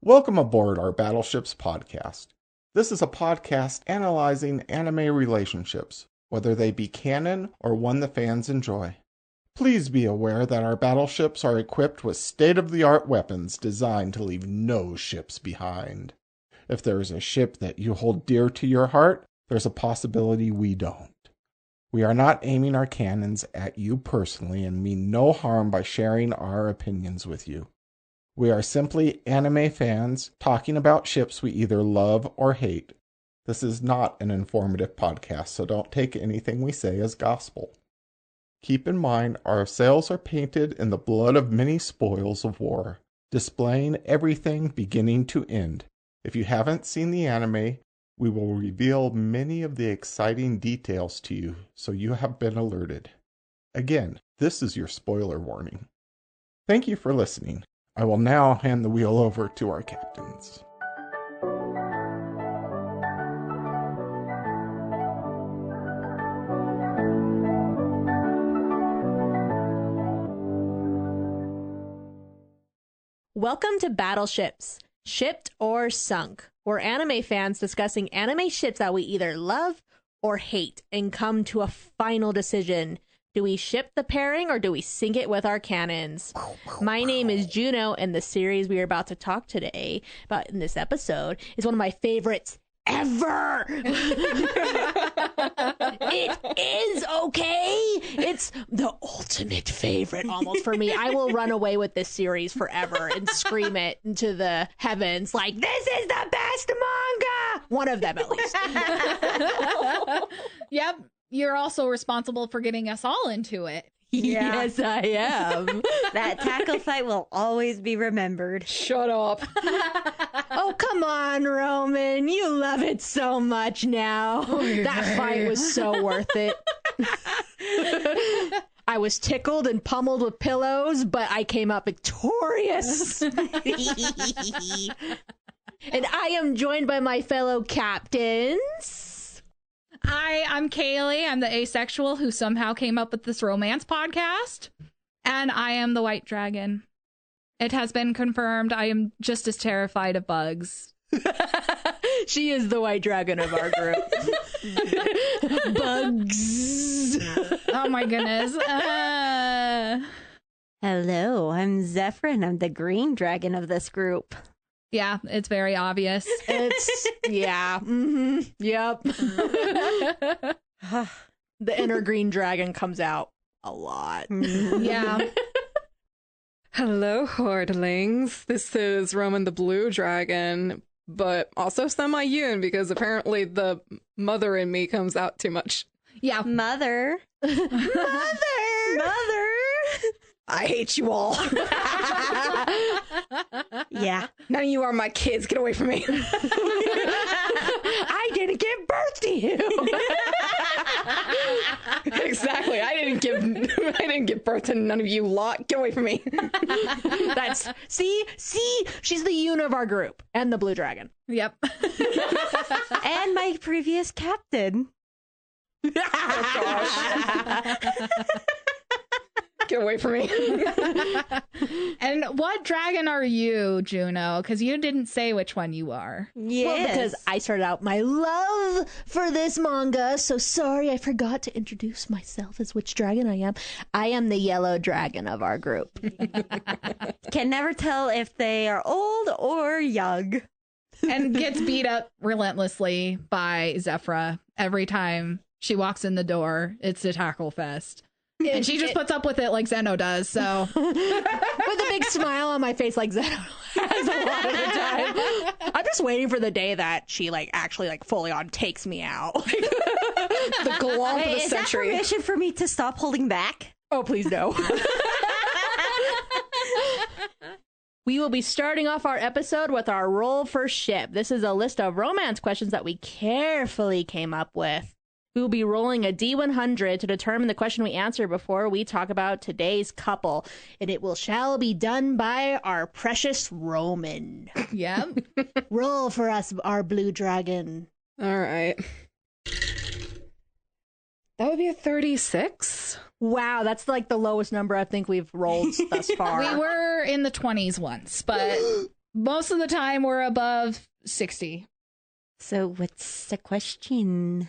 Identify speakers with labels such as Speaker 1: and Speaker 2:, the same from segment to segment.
Speaker 1: Welcome aboard our Battleships podcast. This is a podcast analyzing anime relationships, whether they be canon or one the fans enjoy. Please be aware that our battleships are equipped with state-of-the-art weapons designed to leave no ships behind. If there is a ship that you hold dear to your heart, there's a possibility we don't. We are not aiming our cannons at you personally and mean no harm by sharing our opinions with you. We are simply anime fans talking about ships we either love or hate. This is not an informative podcast, so don't take anything we say as gospel. Keep in mind, our sails are painted in the blood of many spoils of war, displaying everything beginning to end. If you haven't seen the anime, we will reveal many of the exciting details to you, so you have been alerted. Again, this is your spoiler warning. Thank you for listening. I will now hand the wheel over to our captains.
Speaker 2: Welcome to Battleships, Shipped or Sunk. We're anime fans discussing anime ships that we either love or hate and come to a final decision. Do we ship the pairing or do we sink it with our cannons? My name is Juno, and the series we are about to talk today about in this episode is one of my favorites ever. It is okay. It's the ultimate favorite almost for me. I will run away with this series forever and scream it into the heavens like, this is the best manga! One of them, at least.
Speaker 3: Yep. You're also responsible for getting us all into it.
Speaker 2: Yeah. Yes, I am.
Speaker 4: That tackle fight will always be remembered.
Speaker 3: Shut up.
Speaker 2: Oh, come on, Roman. You love it so much now. That fight was so worth it. I was tickled and pummeled with pillows, but I came out victorious. And I am joined by my fellow captains.
Speaker 3: I'm Kaylee. I'm the asexual who somehow came up with this romance podcast. And I am the white dragon. It has been confirmed. I am just as terrified of bugs.
Speaker 2: She is the white dragon of our group. Bugs.
Speaker 3: Oh my goodness.
Speaker 4: Hello, I'm Zephyr, and I'm the green dragon of this group.
Speaker 3: Yeah, it's very obvious.
Speaker 2: Yeah. Mm-hmm. Yep. The inner green dragon comes out a lot.
Speaker 3: Yeah.
Speaker 5: Hello, Hordlings. This is Roman the Blue Dragon, but also semi-Yoon because apparently the mother in me comes out too much.
Speaker 3: Yeah.
Speaker 4: Mother. Mother.
Speaker 5: I hate you all.
Speaker 4: Yeah.
Speaker 5: None of you are my kids. Get away from me.
Speaker 2: I didn't give birth to you.
Speaker 5: Exactly. I didn't give birth to none of you lot. Get away from me.
Speaker 2: That's see, she's the Yona of our group and the blue dragon.
Speaker 3: Yep.
Speaker 4: And my previous captain.
Speaker 5: Oh, gosh. Get away from me.
Speaker 3: And what dragon are you, Juno? Because you didn't say which one you are.
Speaker 4: Yes.
Speaker 2: Well, because I started out my love for this manga, so sorry I forgot to introduce myself as which dragon I am. I am the yellow dragon of our group.
Speaker 4: Can never tell if they are old or young.
Speaker 3: And gets beat up relentlessly by Zephyra every time she walks in the door. It's a tackle fest. And she just puts up with it like Zeno does, so.
Speaker 2: With a big smile on my face like Zeno has a lot of the time. I'm just waiting for the day that she actually fully on takes me out.
Speaker 5: The glomp of the
Speaker 4: Is that
Speaker 5: century.
Speaker 4: permission for me to stop holding back?
Speaker 2: Oh, please no. We will be starting off our episode with our roll for ship. This is a list of romance questions that we carefully came up with. We will be rolling a D100 to determine the question we answer before we talk about today's couple. And it shall be done by our precious Roman.
Speaker 3: Yeah.
Speaker 2: Roll for us, our blue dragon.
Speaker 5: All right. That would be a 36.
Speaker 2: Wow, that's like the lowest number I think we've rolled thus far.
Speaker 3: We were in the 20s once, but most of the time we're above 60.
Speaker 4: So what's the question?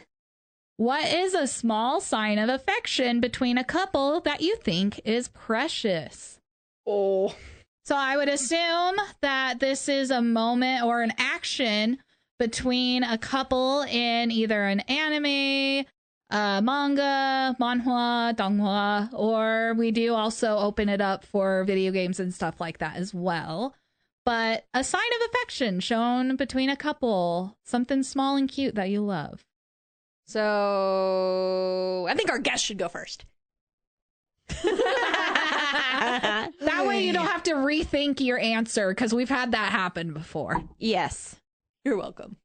Speaker 3: What is a small sign of affection between a couple that you think is precious?
Speaker 5: Oh.
Speaker 3: So I would assume that this is a moment or an action between a couple in either an anime, manga, manhwa, donghua, or we do also open it up for video games and stuff like that as well. But a sign of affection shown between a couple, something small and cute that you love.
Speaker 2: So I think our guest should go first.
Speaker 3: That way you don't have to rethink your answer, because we've had that happen before.
Speaker 4: Yes.
Speaker 2: You're welcome.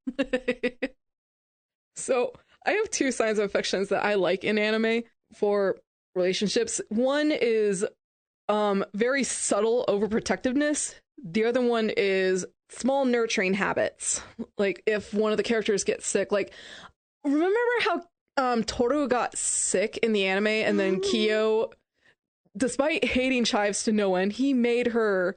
Speaker 5: So I have two signs of affections that I like in anime for relationships. One is very subtle overprotectiveness. The other one is small nurturing habits. Like if one of the characters gets sick, like remember how Toru got sick in the anime and then Kyo, despite hating chives to no end, he made her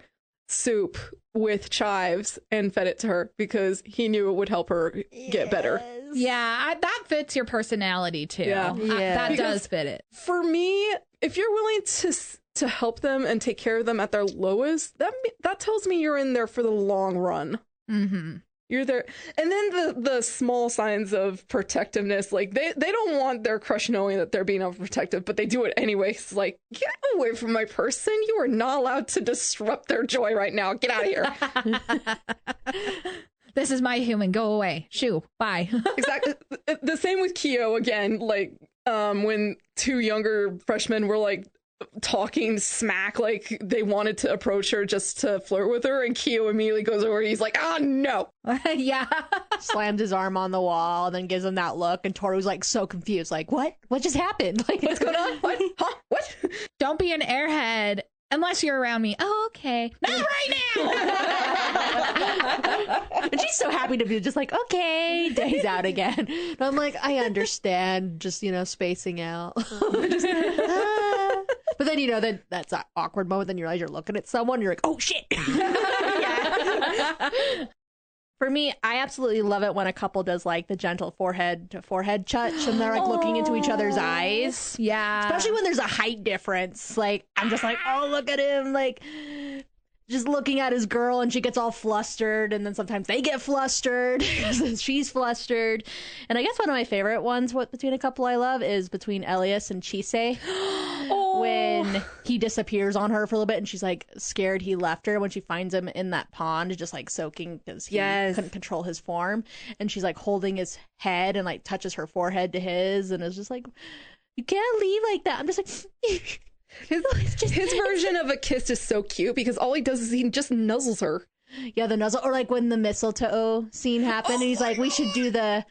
Speaker 5: soup with chives and fed it to her because he knew it would help her get better.
Speaker 3: Yeah, that fits your personality too.
Speaker 5: Yeah.
Speaker 3: That
Speaker 5: Because
Speaker 3: does fit it.
Speaker 5: For me, if you're willing to help them and take care of them at their lowest, that tells me you're in there for the long run.
Speaker 3: Mm-hmm.
Speaker 5: You're there. And then the small signs of protectiveness, like they don't want their crush knowing that they're being overprotective, but they do it anyway. It's like, get away from my person. You are not allowed to disrupt their joy right now. Get out of here.
Speaker 3: This is my human. Go away. Shoo. Bye.
Speaker 5: Exactly. The same with Kyo again. Like when two younger freshmen were like talking smack, like they wanted to approach her just to flirt with her, and Kyo immediately goes over. He's like, "Oh no!"
Speaker 3: Yeah.
Speaker 2: Slams his arm on the wall, and then gives him that look. And Toru's like so confused, like, "What? What just happened? Like,
Speaker 5: What's going on? What? Huh? What?
Speaker 3: Don't be an airhead unless you're around me. Oh, okay. Not right now.
Speaker 2: And she's so happy to be just like, okay, days out again. And I'm like, I understand, just, spacing out. Just, But then, that's an awkward moment. Then you realize you're looking at someone. You're like, oh, shit. Yeah. For me, I absolutely love it when a couple does like the gentle forehead to forehead touch and they're like looking into each other's eyes.
Speaker 3: Yeah.
Speaker 2: Especially when there's a height difference. Like, I'm just like, oh, look at him. Like, just looking at his girl, and she gets all flustered, and then sometimes they get flustered because she's flustered. And I guess one of my favorite ones between a couple I love is between Elias and Chise. When he disappears on her for a little bit and she's like scared he left her, when she finds him in that pond just like soaking because he couldn't control his form, and she's like holding his head and like touches her forehead to his, and it's just like, you can't leave like that. I'm just like
Speaker 5: His version of a kiss is so cute because all he does is he just nuzzles her.
Speaker 2: Yeah, the nuzzle, or like when the mistletoe scene happened, and he's like, "We should do the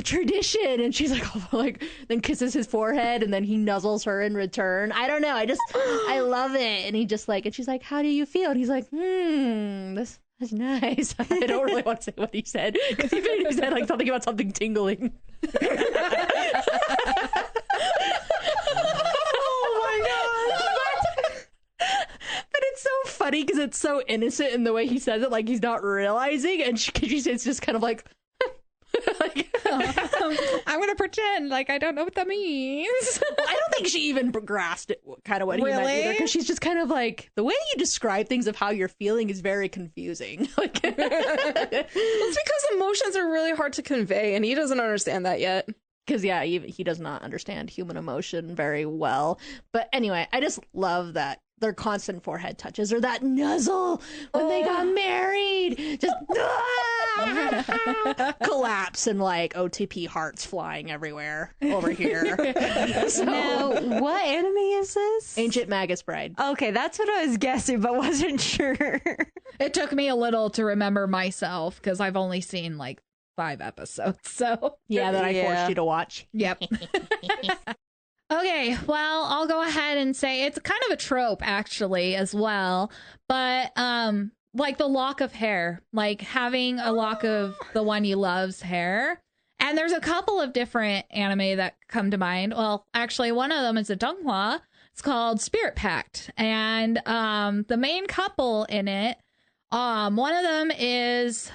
Speaker 2: tradition," and she's like, then kisses his forehead, and then he nuzzles her in return. I don't know, I love it, and he just like, and she's like, "How do you feel?" And he's like, That's nice." I don't really want to say what he said because he said like something about something tingling. But it's so funny because it's so innocent in the way he says it, like he's not realizing, and she says it's just kind of like,
Speaker 3: I'm gonna pretend like I don't know what that means.
Speaker 2: I don't think she even grasped it, kind of what he meant either, because she's just kind of like, the way you describe things of how you're feeling is very confusing. Like,
Speaker 5: it's because emotions are really hard to convey, and he doesn't understand that yet.
Speaker 2: Because, yeah, he does not understand human emotion very well. But anyway, I just love that their constant forehead touches, or that nuzzle when they got married. Just collapse and like OTP hearts flying everywhere over here. So,
Speaker 4: Now, what anime is this?
Speaker 2: Ancient Magus Bride.
Speaker 4: Okay, that's what I was guessing, but wasn't sure.
Speaker 3: It took me a little to remember myself because I've only seen like 5 episodes. So
Speaker 2: Yeah, that I forced you to watch.
Speaker 3: yep. Okay, well, I'll go ahead and say it's kind of a trope actually as well, but like the lock of hair, like having a lock of the one you love's hair. And there's a couple of different anime that come to mind. Well, actually, one of them is a donghua. It's called Spiritpact, and the main couple in it One of them is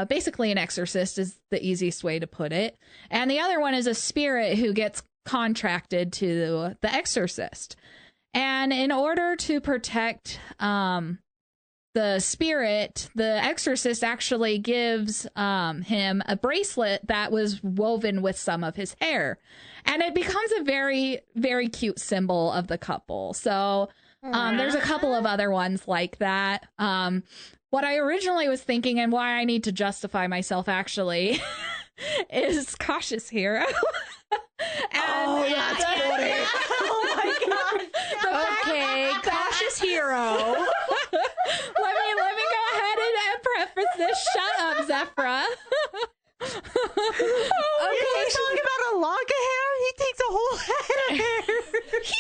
Speaker 3: basically an exorcist is the easiest way to put it. And the other one is a spirit who gets contracted to the exorcist. And in order to protect the spirit, the exorcist actually gives him a bracelet that was woven with some of his hair. And it becomes a very, very cute symbol of the couple. So there's a couple of other ones like that. What I originally was thinking and why I need to justify myself actually is cautious hero. And
Speaker 2: that's funny.
Speaker 4: Oh my god.
Speaker 2: Okay, cautious hero.
Speaker 3: Let me go ahead and preface this. Shut up, Zephra.
Speaker 4: Okay, talking about a lock of hair. He takes a whole head of hair.
Speaker 5: He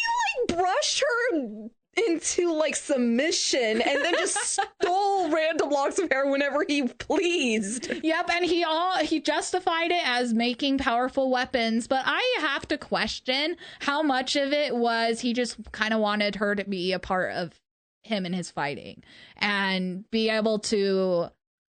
Speaker 5: like brushed her into like submission and then just stole random locks of hair whenever he pleased.
Speaker 3: Yep, and he justified it as making powerful weapons, but I have to question how much of it was he just kind of wanted her to be a part of him in his fighting and be able to,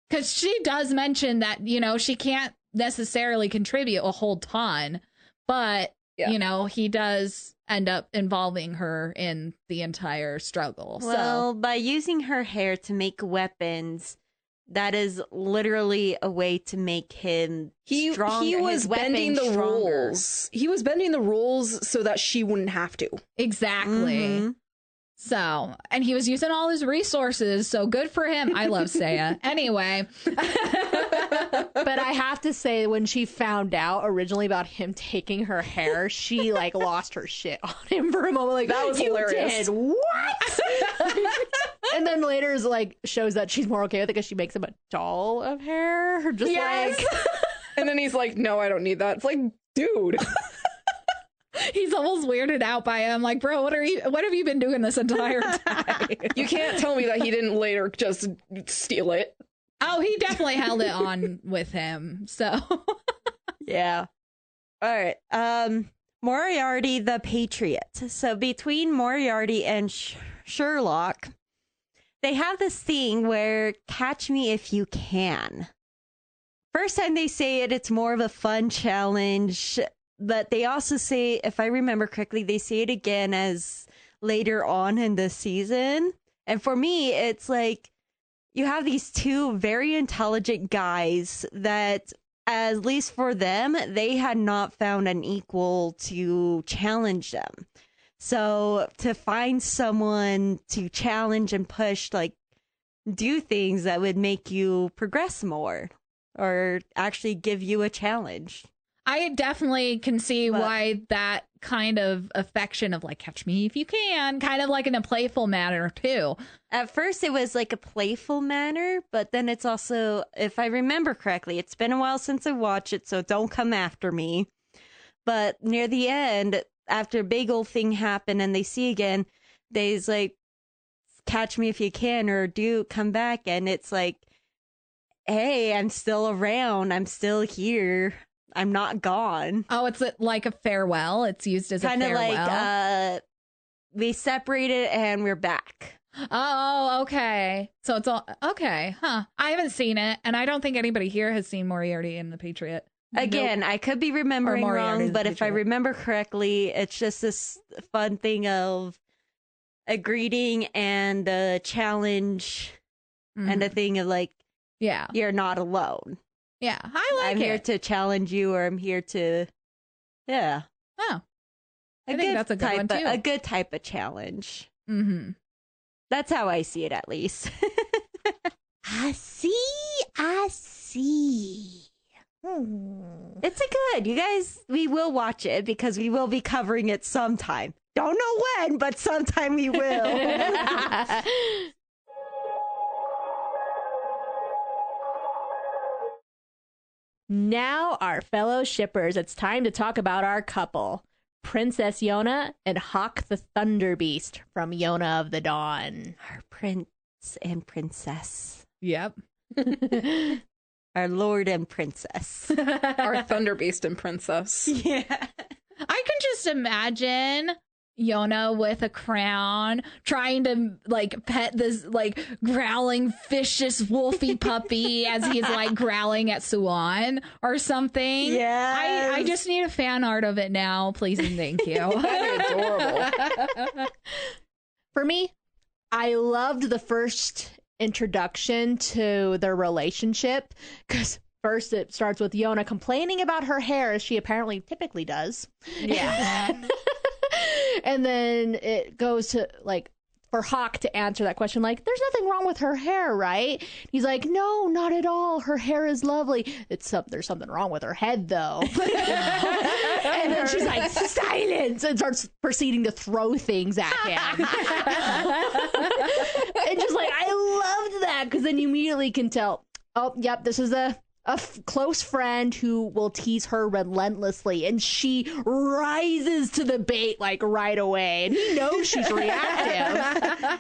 Speaker 3: because she does mention that, you know, she can't necessarily contribute a whole ton, but you know, he does end up involving her in the entire struggle.
Speaker 4: Well, by using her hair to make weapons, that is literally a way to make him strong.
Speaker 5: He was
Speaker 4: his weapon
Speaker 5: bending the
Speaker 4: stronger.
Speaker 5: rules. He was bending the rules so that she wouldn't have to.
Speaker 3: Exactly.
Speaker 4: Mhm.
Speaker 3: So, and he was using all his resources, so good for him. I love Saya. Anyway.
Speaker 2: But I have to say, when she found out originally about him taking her hair, she like lost her shit on him for a moment. Like,
Speaker 5: That was
Speaker 2: "You
Speaker 5: hilarious.
Speaker 2: did what?" And then later is like shows that she's more okay with it because she makes him a doll of hair. Just
Speaker 3: Yes.
Speaker 2: like
Speaker 5: And then he's like, no, I don't need that. It's like, dude.
Speaker 3: He's almost weirded out by it. I'm like, bro, what have you been doing this entire time?
Speaker 5: You can't tell me that he didn't later just steal it.
Speaker 3: Oh, he definitely held it on with him. So
Speaker 4: Yeah. All right. Moriarty the Patriot. So between Moriarty and Sherlock, they have this thing where catch me if you can. First time they say it, it's more of a fun challenge. But they also say, if I remember correctly, they say it again as later on in the season. And for me, it's like you have these two very intelligent guys that, at least for them, they had not found an equal to challenge them. So to find someone to challenge and push, like, do things that would make you progress more or actually give you a challenge.
Speaker 3: I definitely can see why that kind of affection of like, catch me if you can, kind of like in a playful manner too.
Speaker 4: At first it was like a playful manner, but then it's also, if I remember correctly, it's been a while since I watched it, so don't come after me. But near the end, after a big old thing happened and they see again, they's like, catch me if you can, or do come back. And it's like, hey, I'm still around. I'm still here. I'm not gone.
Speaker 3: Oh, it's like a farewell. It's used as
Speaker 4: Kind
Speaker 3: a
Speaker 4: of
Speaker 3: farewell.
Speaker 4: like we separated and we're back.
Speaker 3: Oh, okay. So it's all okay, huh? I haven't seen it, and I don't think anybody here has seen Moriarty and the Patriot.
Speaker 4: Again,
Speaker 3: Nope.
Speaker 4: I could be remembering
Speaker 3: Moriarty
Speaker 4: wrong,
Speaker 3: the
Speaker 4: but if I
Speaker 3: Patriot.
Speaker 4: remember correctly, it's just this fun thing of a greeting and a challenge and a thing of like,
Speaker 3: yeah,
Speaker 4: you're not alone.
Speaker 3: yeah. I like
Speaker 4: I'm here
Speaker 3: it.
Speaker 4: to challenge you, or I'm here to, yeah.
Speaker 3: Oh, I think that's a good one, too.
Speaker 4: A good type of challenge.
Speaker 3: mm-hmm.
Speaker 4: That's how I see it, at least. I see. It's a good. You guys, we will watch it because we will be covering it sometime. Don't know when, but sometime we will.
Speaker 2: Now, our fellow shippers, it's time to talk about our couple, Princess Yona and Hawk the Thunder Beast from Yona of the Dawn.
Speaker 4: Our prince and princess.
Speaker 3: Yep.
Speaker 4: Our lord and princess.
Speaker 5: Our Thunder Beast and Princess.
Speaker 4: Yeah.
Speaker 3: I can just imagine Yona with a crown, trying to like pet this like growling vicious wolfy puppy as he's like growling at Suan or something.
Speaker 4: Yes.
Speaker 3: I just need a fan art of it now, please and thank you.
Speaker 5: That'd be adorable.
Speaker 2: For me, I loved the first introduction to their relationship because first it starts with Yona complaining about her hair, as she apparently typically does.
Speaker 3: Yeah.
Speaker 2: And then it goes to like for Hawk to answer that question, like, there's nothing wrong with her hair, right? He's like, no, not at all. Her hair is lovely. There's something wrong with her head, though. And then she's like, silence, and starts proceeding to throw things at him. And just like, I loved that because then you immediately can tell, oh, yep, this is a close friend who will tease her relentlessly, and she rises to the bait like right away, and he knows she's reactive.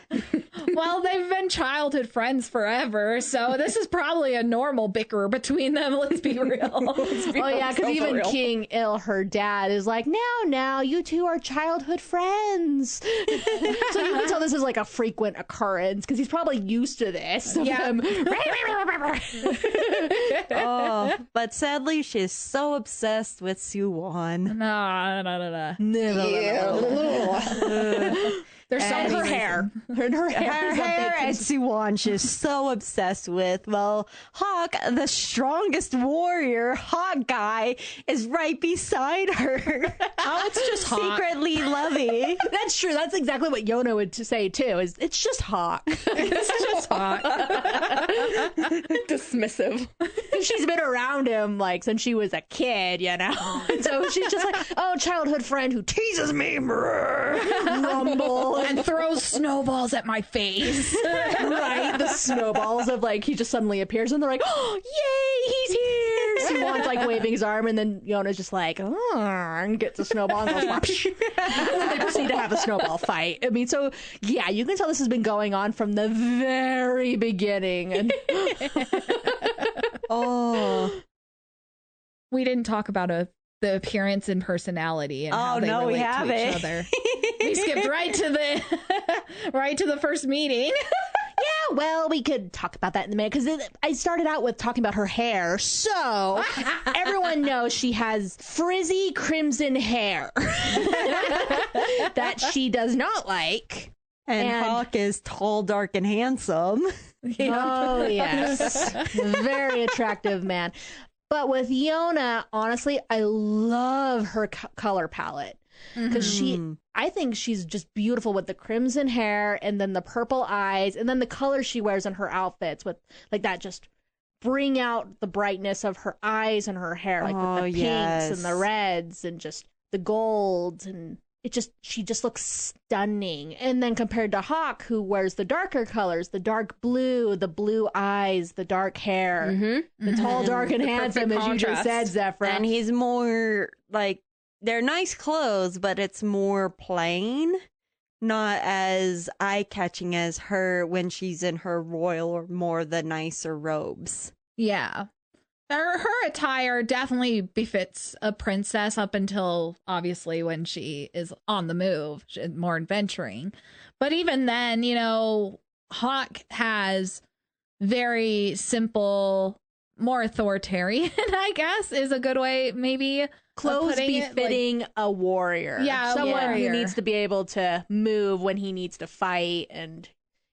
Speaker 3: Well, they've been childhood friends forever, so this is probably a normal bicker between them. Let's be real.
Speaker 2: Oh yeah, because even King Il, her dad, is like, now, you two are childhood friends. So you can tell this is like a frequent occurrence because he's probably used to this.
Speaker 3: Yeah.
Speaker 4: Oh, but sadly, she's so obsessed with Suwon.
Speaker 3: No. There's some
Speaker 2: Her hair. Her hair is a big
Speaker 4: and Suwon she's so obsessed with. Well, Hawk, the strongest warrior, Hawk guy, is right beside her.
Speaker 3: Oh, it's just Hawk.
Speaker 4: Secretly loving.
Speaker 2: That's true. That's exactly what Yona would say too. Is it's just Hawk.
Speaker 3: It's just Hawk.
Speaker 5: Dismissive.
Speaker 2: She's been around him like since she was a kid, you know. And so she's just like, oh, childhood friend who teases me, rumble,
Speaker 3: And throws snowballs at my face.
Speaker 2: right? The snowballs of like he just suddenly appears and they're like, oh, yay, he's here. Suwon's like waving his arm, and then Yona's just like, oh, and gets a snowball and goes, whoosh. And then they proceed to have a snowball fight. I mean, so yeah, you can tell this has been going on from the very beginning. And
Speaker 4: Oh.
Speaker 3: We didn't talk about the appearance and personality and how they
Speaker 4: no,
Speaker 3: relate
Speaker 4: we
Speaker 3: to
Speaker 4: haven't.
Speaker 3: each other. We skipped right to the first meeting.
Speaker 2: yeah, well, we could talk about that in a minute because I started out with talking about her hair. So everyone knows she has frizzy crimson hair that she does not like.
Speaker 4: And Hawk is tall, dark, and handsome.
Speaker 2: Oh, yes. Very attractive man. But with Yona, honestly, I love her color palette because I think she's just beautiful with the crimson hair and then the purple eyes and then the colors she wears in her outfits with like that just bring out the brightness of her eyes and her hair, like with the pinks and the reds and just the golds, and she just looks stunning. And then compared to Hawk, who wears the darker colors, the dark blue, the blue eyes, the dark hair, the tall, dark, and handsome, as you just said, Zephyr.
Speaker 4: And he's more like, they're nice clothes, but it's more plain, not as eye-catching as her when she's in her royal or more the nicer robes.
Speaker 3: Yeah. Her attire definitely befits a princess up until obviously when she is on the move, more adventuring. But even then, you know, Hawk has very simple, more authoritarian, I guess, is a good way maybe.
Speaker 2: Clothes befitting a warrior.
Speaker 3: Yeah,
Speaker 2: someone who needs to be able to move when he needs to fight and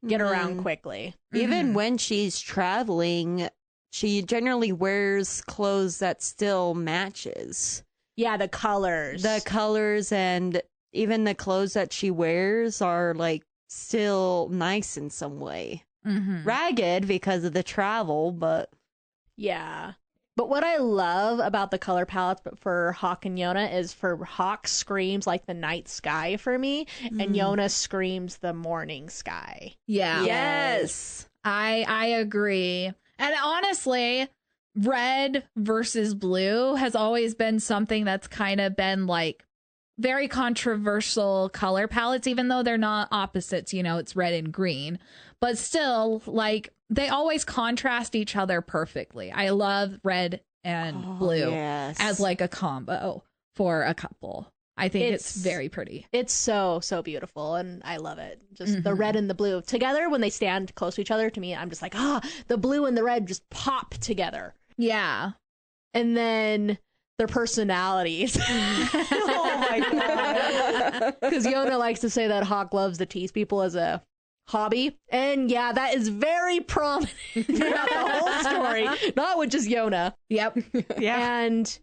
Speaker 2: get around quickly.
Speaker 4: Even when she's traveling, she generally wears clothes that still matches.
Speaker 2: Yeah, the colors.
Speaker 4: The colors and even the clothes that she wears are like still nice in some way. Ragged because of the travel, but
Speaker 2: yeah. But what I love about the color palettes for Hawk and Yona is for Hawk screams like the night sky for me, and Yona screams the morning sky.
Speaker 3: Yeah.
Speaker 4: Yes.
Speaker 3: I agree. And honestly, red versus blue has always been something that's kind of been like very controversial color palettes, even though they're not opposites, you know, it's red and green. But still, like, they always contrast each other perfectly. I love red and blue as like a combo for a couple. I think it's very pretty.
Speaker 2: It's so beautiful, and I love it. Just the red and the blue together when they stand close to each other. To me, I'm just like, the blue and the red just pop together.
Speaker 3: Yeah.
Speaker 2: And then their personalities. Oh my god! Because Yona likes to say that Hawk loves to tease people as a hobby, and yeah, that is very prominent throughout the whole story, not with just Yona.
Speaker 3: Yep.
Speaker 4: Yeah.
Speaker 2: And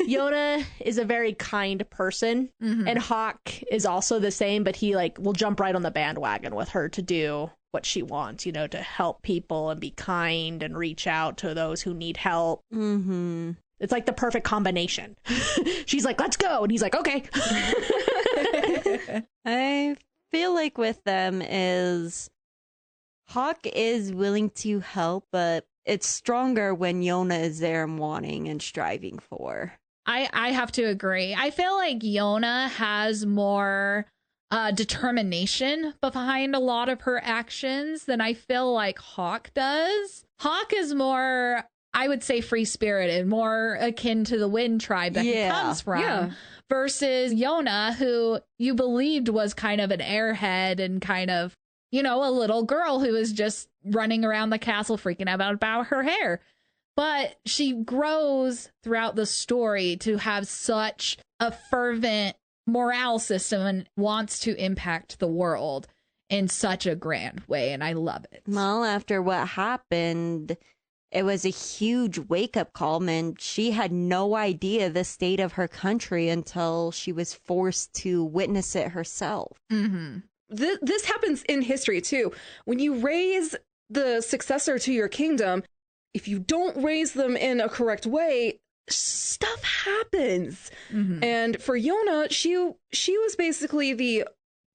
Speaker 2: Yona is a very kind person, and Hawk is also the same, but he like will jump right on the bandwagon with her to do what she wants, you know, to help people and be kind and reach out to those who need help. It's like the perfect combination. She's like, let's go, and he's like, okay.
Speaker 4: I feel like with them is Hawk is willing to help, but it's stronger when Yona is there and wanting and striving for.
Speaker 3: I have to agree. I feel like Yona has more determination behind a lot of her actions than I feel like Hawk does. Hawk is more, I would say, free-spirited, more akin to the Wind tribe that he comes from.
Speaker 5: Yeah.
Speaker 3: Versus Yona, who you believed was kind of an airhead and kind of, you know, a little girl who is just running around the castle freaking out about her hair. But she grows throughout the story to have such a fervent morale system and wants to impact the world in such a grand way. And I love it.
Speaker 4: Well, after what happened, it was a huge wake-up call, and she had no idea the state of her country until she was forced to witness it herself.
Speaker 5: This happens in history, too. When you raise the successor to your kingdom, if you don't raise them in a correct way, stuff happens. And for Yona, she was basically the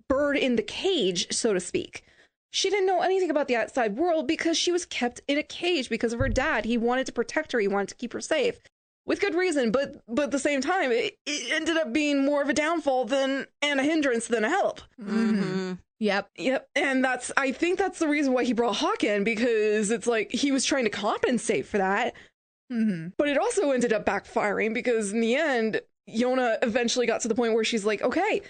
Speaker 5: bird in the cage, so to speak. She didn't know anything about the outside world because she was kept in a cage because of her dad. He wanted to protect her. He wanted to keep her safe. With good reason, but at the same time, it ended up being more of a downfall and a hindrance than a help.
Speaker 3: Yep.
Speaker 5: And I think that's the reason why he brought Hawk in, because it's like he was trying to compensate for that. But it also ended up backfiring because in the end, Yona eventually got to the point where she's like, okay,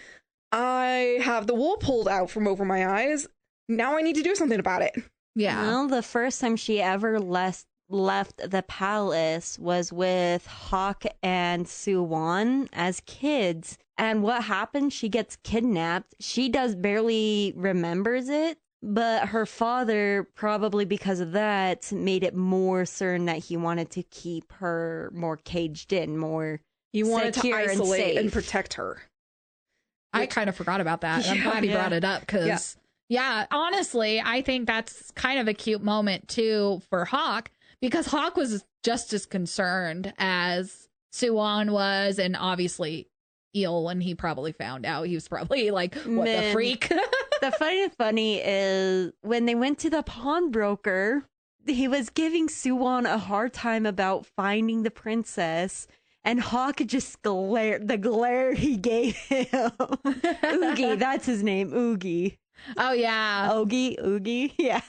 Speaker 5: I have the wool pulled out from over my eyes. Now I need to do something about it.
Speaker 3: Yeah.
Speaker 4: Well, the first time she ever left the palace was with Hawk and Suwon as kids. And what happened? She gets kidnapped. She barely remembers it, but her father, probably because of that, made it more certain that he wanted to keep her more caged in, more
Speaker 5: He wanted to
Speaker 4: secure and
Speaker 5: isolate and
Speaker 4: safe.
Speaker 5: protect her.
Speaker 3: I kind of forgot about that. I'm glad he brought it up because, honestly, I think that's kind of a cute moment too for Hawk, because Hawk was just as concerned as Suwon was, and obviously Eel, when he probably found out, he was probably like, what the freak?
Speaker 4: The funny is when they went to the pawnbroker, he was giving Suwon a hard time about finding the princess. And Hawk just glared, the glare he gave him. Oogie, that's his name, Oogie.
Speaker 3: Oh, yeah.
Speaker 4: Oogie, yeah.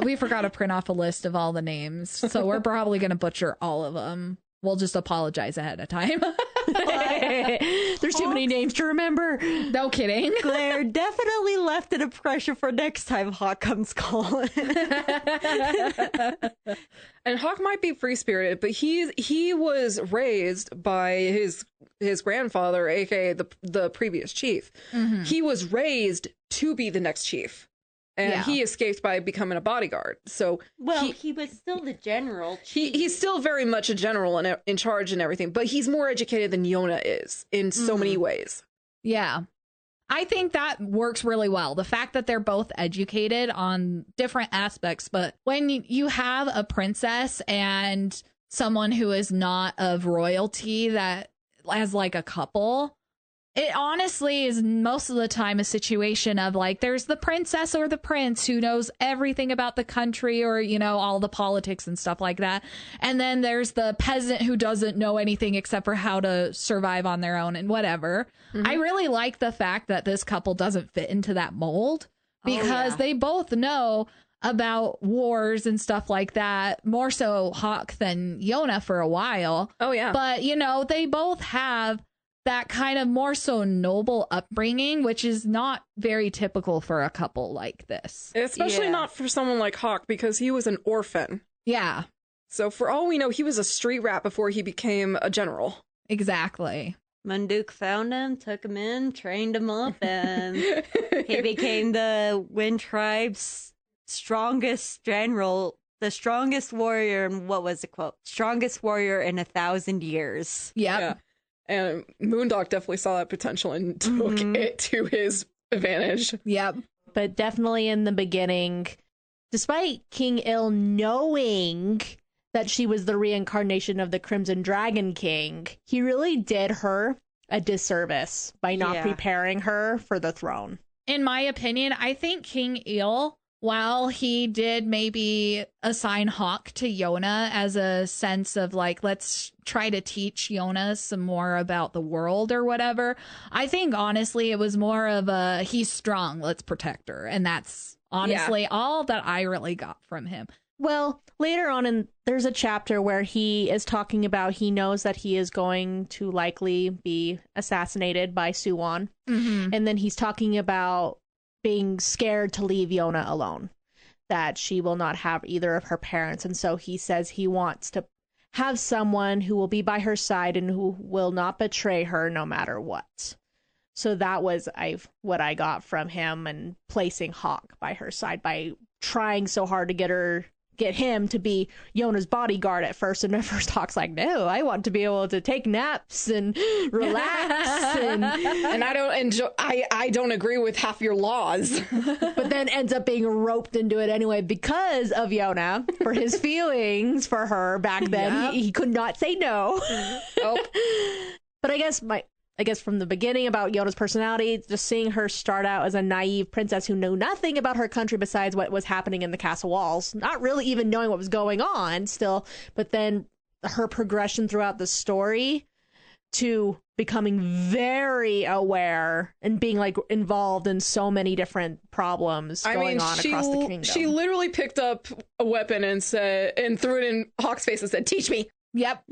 Speaker 3: We forgot to print off a list of all the names, so we're probably going to butcher all of them. We'll just apologize ahead of time.
Speaker 2: There's too many names to remember.
Speaker 3: No kidding.
Speaker 4: Glare definitely left an impression for next time Hawk comes calling.
Speaker 5: And Hawk might be free-spirited, but he was raised by his grandfather, aka the previous chief. He was raised to be the next chief. And he escaped by becoming a bodyguard. So
Speaker 4: he was still the general.
Speaker 5: He's still very much a general and in charge and everything, but he's more educated than Yona is in so many ways.
Speaker 3: Yeah. I think that works really well. The fact that they're both educated on different aspects, but when you have a princess and someone who is not of royalty that as like a couple, it honestly is most of the time a situation of like, there's the princess or the prince who knows everything about the country or, you know, all the politics and stuff like that. And then there's the peasant who doesn't know anything except for how to survive on their own and whatever. I really like the fact that this couple doesn't fit into that mold because they both know about wars and stuff like that, more so Hawk than Yona for a while.
Speaker 5: Oh, yeah.
Speaker 3: But, you know, they both have that kind of more so noble upbringing, which is not very typical for a couple like this.
Speaker 5: Especially not for someone like Hawk, because he was an orphan.
Speaker 3: Yeah,
Speaker 5: So for all we know, he was a street rat before he became a general.
Speaker 3: exactly.
Speaker 4: Munduk found him, took him in, trained him up, and he became the Wind Tribe's strongest general, the strongest warrior, and what was the quote? Strongest warrior in 1,000 years.
Speaker 3: Yep.
Speaker 5: Yeah. And Moondog definitely saw that potential and took it to his advantage.
Speaker 3: Yep.
Speaker 2: But definitely in the beginning, despite King Il knowing that she was the reincarnation of the Crimson Dragon King, he really did her a disservice by not preparing her for the throne.
Speaker 3: In my opinion, I think King Eel, while he did maybe assign Hawk to Yona as a sense of like, let's try to teach Yona some more about the world or whatever, I think honestly it was more of a, he's strong, let's protect her. And that's honestly all that I really got from him.
Speaker 2: Well, later on there's a chapter where he is talking about he knows that he is going to likely be assassinated by Suwon.
Speaker 3: Mm-hmm.
Speaker 2: And then he's talking about being scared to leave Yona alone, that she will not have either of her parents. And so he says he wants to have someone who will be by her side and who will not betray her no matter what. So that was what I got from him, and placing Hawk by her side by trying so hard to get him to be Yona's bodyguard at first. And at first Hawk's like, no, I want to be able to take naps and relax. and
Speaker 5: I don't agree with half your laws.
Speaker 2: But then ends up being roped into it anyway because of Yona, for his feelings for her back then. He could not say no. But I guess from the beginning about Yona's personality, just seeing her start out as a naive princess who knew nothing about her country besides what was happening in the castle walls, not really even knowing what was going on still, but then her progression throughout the story to becoming very aware and being like involved in so many different problems going on across the kingdom.
Speaker 5: She literally picked up a weapon and threw it in Hawk's face and said, "Teach me."
Speaker 2: Yep.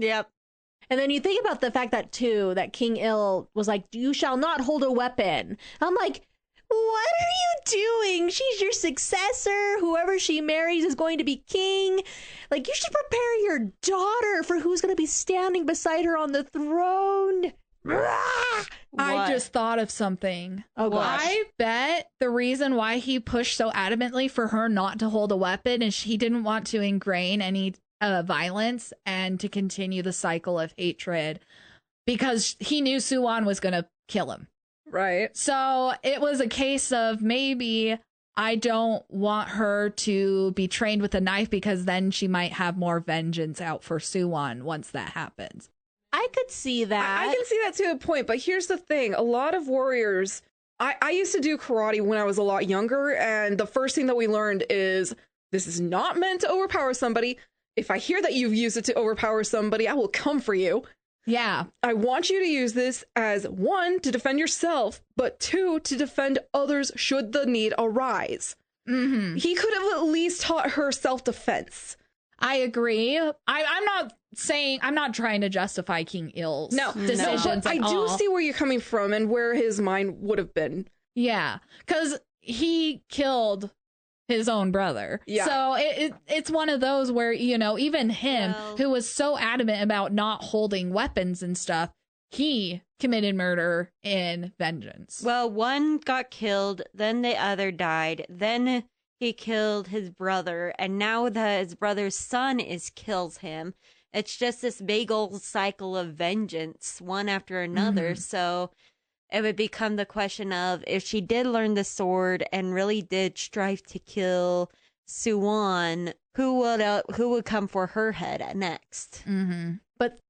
Speaker 2: And then you think about the fact that King Il was like, you shall not hold a weapon. I'm like, what are you doing? She's your successor. Whoever she marries is going to be king. Like, you should prepare your daughter for who's going to be standing beside her on the throne.
Speaker 3: I just thought of something.
Speaker 2: Oh, gosh.
Speaker 3: I bet the reason why he pushed so adamantly for her not to hold a weapon is he didn't want to ingrain any violence and to continue the cycle of hatred, because he knew Suwon was going to kill him.
Speaker 5: Right.
Speaker 3: So it was a case of, maybe I don't want her to be trained with a knife because then she might have more vengeance out for Suwon once that happens.
Speaker 2: I could see that.
Speaker 5: I can see that to a point, but here's the thing. A lot of warriors, I used to do karate when I was a lot younger, and the first thing that we learned is this is not meant to overpower somebody. If I hear that you've used it to overpower somebody, I will come for you.
Speaker 3: Yeah.
Speaker 5: I want you to use this as, 1, to defend yourself, but 2, to defend others should the need arise.
Speaker 3: Mm-hmm.
Speaker 5: He could have at least taught her self-defense.
Speaker 3: I agree. I'm not trying to justify King Il's decisions.
Speaker 5: But I do see where you're coming from and where his mind would have been.
Speaker 3: Yeah, because he killed his own brother. Yeah. So it's one of those where, even him, who was so adamant about not holding weapons and stuff, he committed murder in vengeance.
Speaker 4: Well, one got killed, then the other died, then he killed his brother, and now his brother's son kills him. It's just this big old cycle of vengeance, one after another. Mm-hmm. So it would become the question of, if she did learn the sword and really did strive to kill Suwon, who would come for her head next?
Speaker 3: Mm-hmm.
Speaker 2: But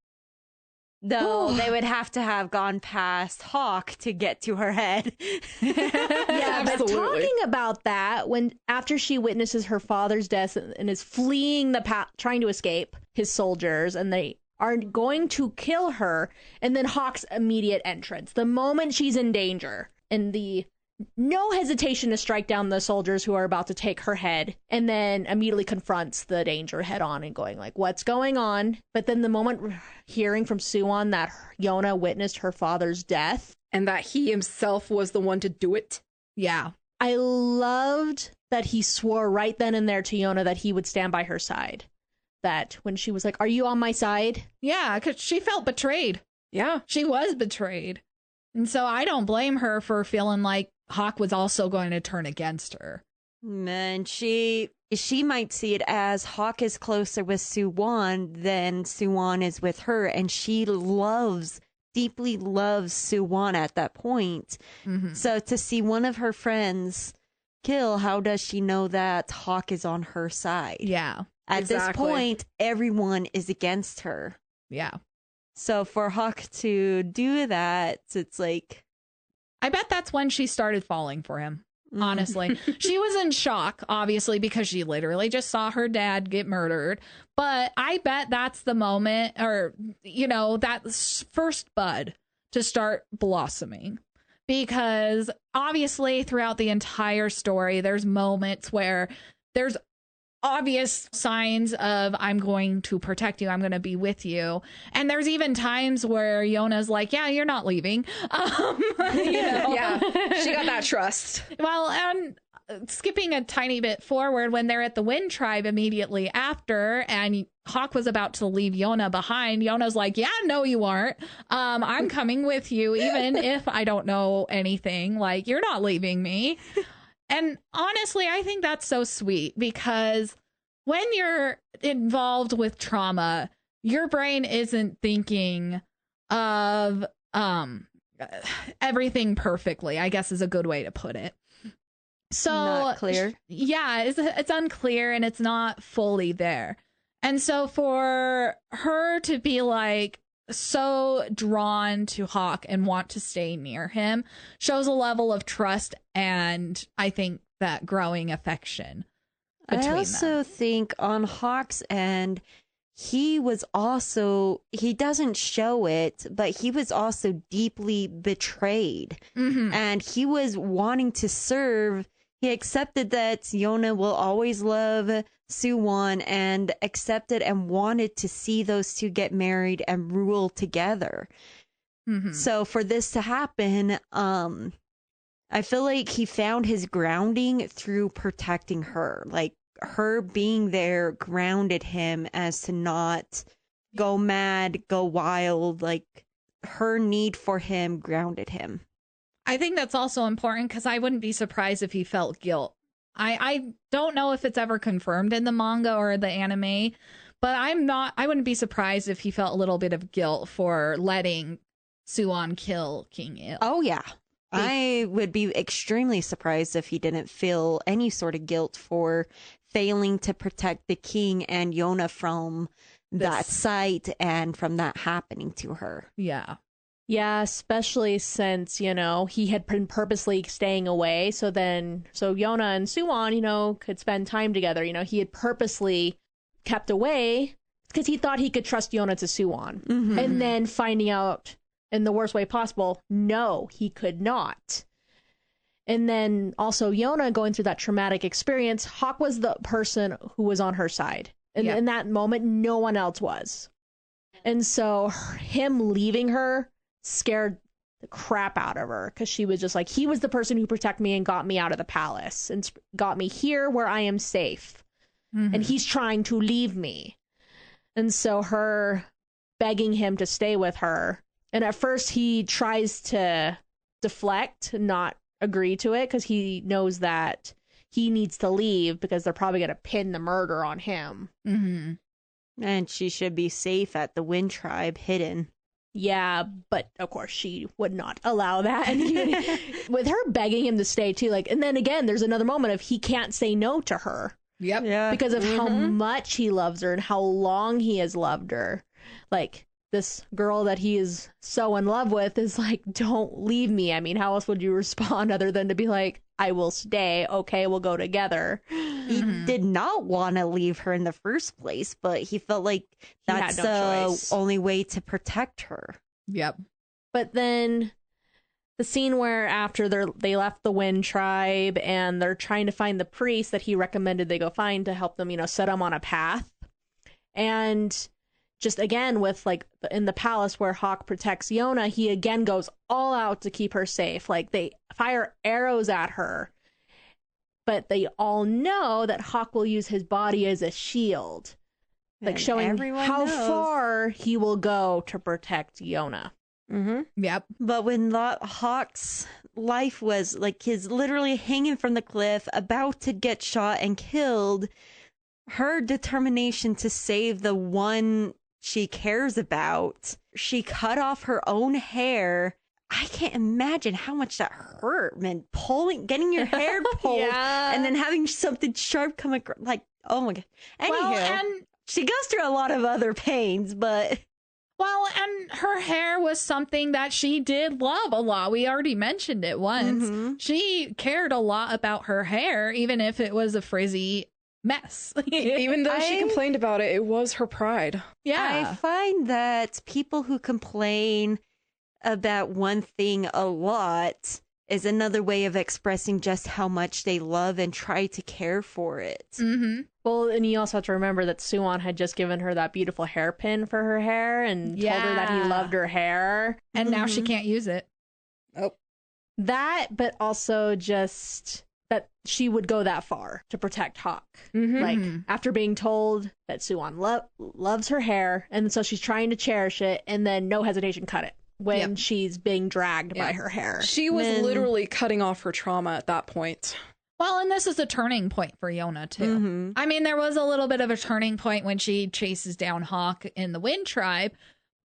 Speaker 4: they would have to have gone past Hawk to get to her head.
Speaker 2: Yeah, but talking about that, after she witnesses her father's death and is fleeing trying to escape his soldiers, and they are going to kill her, and then Hawk's immediate entrance, the moment she's in danger, and the no hesitation to strike down the soldiers who are about to take her head, and then immediately confronts the danger head on and going like, what's going on? But then the moment hearing from Suwon that Yona witnessed her father's death,
Speaker 5: and that he himself was the one to do it.
Speaker 3: Yeah.
Speaker 2: I loved that he swore right then and there to Yona that he would stand by her side. That when she was like, are you on my side?
Speaker 3: Yeah, because she felt betrayed.
Speaker 5: Yeah.
Speaker 3: She was betrayed. And so I don't blame her for feeling like Hawk was also going to turn against her.
Speaker 4: Man, she might see it as Hawk is closer with Suwon than Suwon is with her, and she deeply loves Suwon at that point.
Speaker 3: Mm-hmm.
Speaker 4: So to see one of her friends kill, how does she know that Hawk is on her side?
Speaker 3: Yeah.
Speaker 4: At this
Speaker 5: Exactly.
Speaker 4: point, everyone is against her.
Speaker 3: Yeah.
Speaker 4: So for Hawk to do that, it's like...
Speaker 3: I bet that's when she started falling for him. Honestly, she was in shock, obviously, because she literally just saw her dad get murdered. But I bet that's the moment, or, you know, that first bud to start blossoming. Because obviously, throughout the entire story, there's moments where there's obvious signs of I'm going to protect you, I'm going to be with you, and there's even times where Yona's like, yeah, you're not leaving.
Speaker 5: Yeah, she got that trust.
Speaker 3: Well, and skipping a tiny bit forward, when they're at the Wind Tribe immediately after, and Hawk was about to leave Yona behind, Yona's like, yeah, no, you aren't. I'm coming with you, even if I don't know anything. Like, you're not leaving me. And honestly, I think that's so sweet, because when you're involved with trauma, your brain isn't thinking of everything perfectly, I guess is a good way to put it. So
Speaker 4: Not clear.
Speaker 3: Yeah, it's unclear and it's not fully there. And so for her to be like so drawn to Hawk and want to stay near him shows a level of trust, and I think that growing affection between
Speaker 4: I also
Speaker 3: them.
Speaker 4: think on Hawk's end, he doesn't show it, but he was also deeply betrayed.
Speaker 3: Mhm.
Speaker 4: And he was wanting to serve. He accepted that Yona will always love Suwon, and accepted and wanted to see those two get married and rule together.
Speaker 3: Mhm.
Speaker 4: So for this to happen, I feel like he found his grounding through protecting her. Like, her being there grounded him as to not go mad, go wild. Like, her need for him grounded him.
Speaker 3: I think that's also important, because I wouldn't be surprised if he felt guilt. I don't know if it's ever confirmed in the manga or the anime, but I wouldn't be surprised if he felt a little bit of guilt for letting Suwon kill King Il.
Speaker 4: Oh, yeah. I would be extremely surprised if he didn't feel any sort of guilt for failing to protect the king and Yona from that sight and from that happening to her.
Speaker 3: Yeah.
Speaker 2: Yeah, especially since, you know, he had been purposely staying away. So Yona and Suwon, you know, could spend time together. You know, he had purposely kept away because he thought he could trust Yona to Suwon.
Speaker 4: Mm-hmm.
Speaker 2: And then finding out in the worst way possible, no, he could not. And then also Yona going through that traumatic experience, Hawk was the person who was on her side. And
Speaker 3: Yeah.
Speaker 2: in that moment, no one else was. And so him leaving her scared the crap out of her, because she was just like, he was the person who protected me and got me out of the palace and got me here where I am safe.
Speaker 3: Mhm.
Speaker 2: And he's trying to leave me. And so her begging him to stay with her. And at first he tries to deflect, not agree to it, because he knows that he needs to leave because they're probably going to pin the murder on him.
Speaker 3: Mhm.
Speaker 4: And she should be safe at the Wind Tribe, hidden.
Speaker 2: Yeah, but of course she would not allow that. And with her begging him to stay too, like, and then again, there's another moment of he can't say no to her
Speaker 3: Yep.
Speaker 4: Yeah.
Speaker 2: because of how much he loves her and how long he has loved her. Like, this girl that he is so in love with is like, don't leave me. I mean, how else would you respond other than to be like, I will stay. Okay, we'll go together.
Speaker 4: He did not want to leave her in the first place, but he felt like
Speaker 2: had
Speaker 4: that's
Speaker 2: no
Speaker 4: the
Speaker 2: choice.
Speaker 4: only way to protect her.
Speaker 3: Yep.
Speaker 2: But then the scene where after they left the Wind Tribe and they're trying to find the priest that he recommended they go find to help them, set them on a path. And just again with like in the palace where Hawk protects Yona, he again goes all out to keep her safe. Like they fire arrows at her, but they all know that Hawk will use his body as a shield, like
Speaker 4: And
Speaker 2: showing
Speaker 4: everyone
Speaker 2: how
Speaker 4: knows.
Speaker 2: far he will go to protect Yona.
Speaker 4: Mm-hmm.
Speaker 3: Yep.
Speaker 4: But when Hawk's life was like he's literally hanging from the cliff, about to get shot and killed, her determination to save the one she cares about, she cut off her own hair. I can't imagine how much that hurt, man. Getting your hair pulled,
Speaker 2: Yeah.
Speaker 4: and then having something sharp come across. Like, oh my god. Anywho,
Speaker 3: Well, and
Speaker 4: she goes through a lot of other pains, but
Speaker 3: and her hair was something that she did love a lot. We already mentioned it once.
Speaker 4: Mhm.
Speaker 3: She cared a lot about her hair, even if it was a frizzy mess.
Speaker 5: Even though she
Speaker 4: I-
Speaker 5: complained about it, it was her pride.
Speaker 3: Yeah.
Speaker 4: I find that people who complain about one thing a lot is another way of expressing just how much they love and try to care for it.
Speaker 3: Mm-hmm.
Speaker 2: Well, and you also have to remember that Suwon had just given her that beautiful hairpin for her hair and told her that he
Speaker 3: Yeah.
Speaker 2: loved her hair.
Speaker 3: And now she
Speaker 4: Mhm.
Speaker 3: can't use it.
Speaker 2: That, but also just that she would go that far to protect Hawk.
Speaker 5: Mhm.
Speaker 2: Like,
Speaker 3: Mhm.
Speaker 2: after being told that Suwon loves her hair, and so she's trying to cherish it, and then no hesitation, cut it when
Speaker 3: Yep.
Speaker 2: she's being dragged by
Speaker 3: Yep.
Speaker 2: her hair.
Speaker 5: She was
Speaker 4: Men-
Speaker 5: literally cutting off her trauma at that point.
Speaker 3: Well, and this is a turning point for Yona, too.
Speaker 4: Mhm.
Speaker 3: I mean, there was a little bit of a turning point when she chases down Hawk in the Wind Tribe,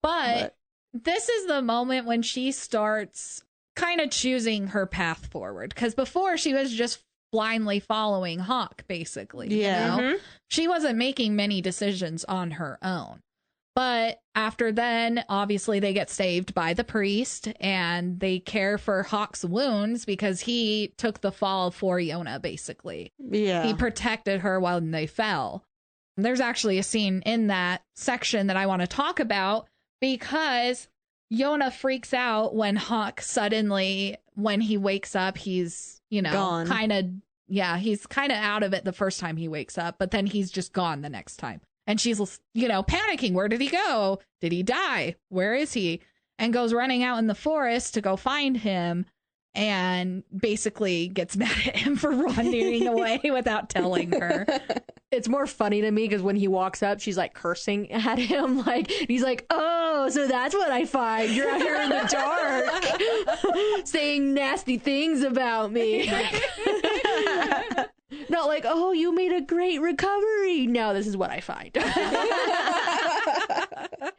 Speaker 3: but this is the moment when she starts kind of choosing her path forward. Because before she was just blindly following Hawk, basically.
Speaker 4: Yeah.
Speaker 3: You know? She wasn't making many decisions on her own. But after then, obviously, they get saved by the priest and they care for Hawk's wounds because he took the fall for Yona, basically.
Speaker 4: Yeah.
Speaker 3: He protected her when they fell. And there's actually a scene in that section that I want to talk about because Yona freaks out when Hawk suddenly, when he wakes up, he's,
Speaker 4: Gone.
Speaker 3: he's kind of out of it the first time he wakes up, but then he's just gone the next time. And she's, panicking. Where did he go? Did he die? Where is he? And goes running out in the forest to go find him and basically gets mad at him for running away without telling her.
Speaker 2: It's more funny to me because when he walks up, she's like cursing at him. Like, he's like, oh, so that's what I find. You're out here in the dark saying nasty things about me. Not like, oh, you made a great recovery. No, this is what I find.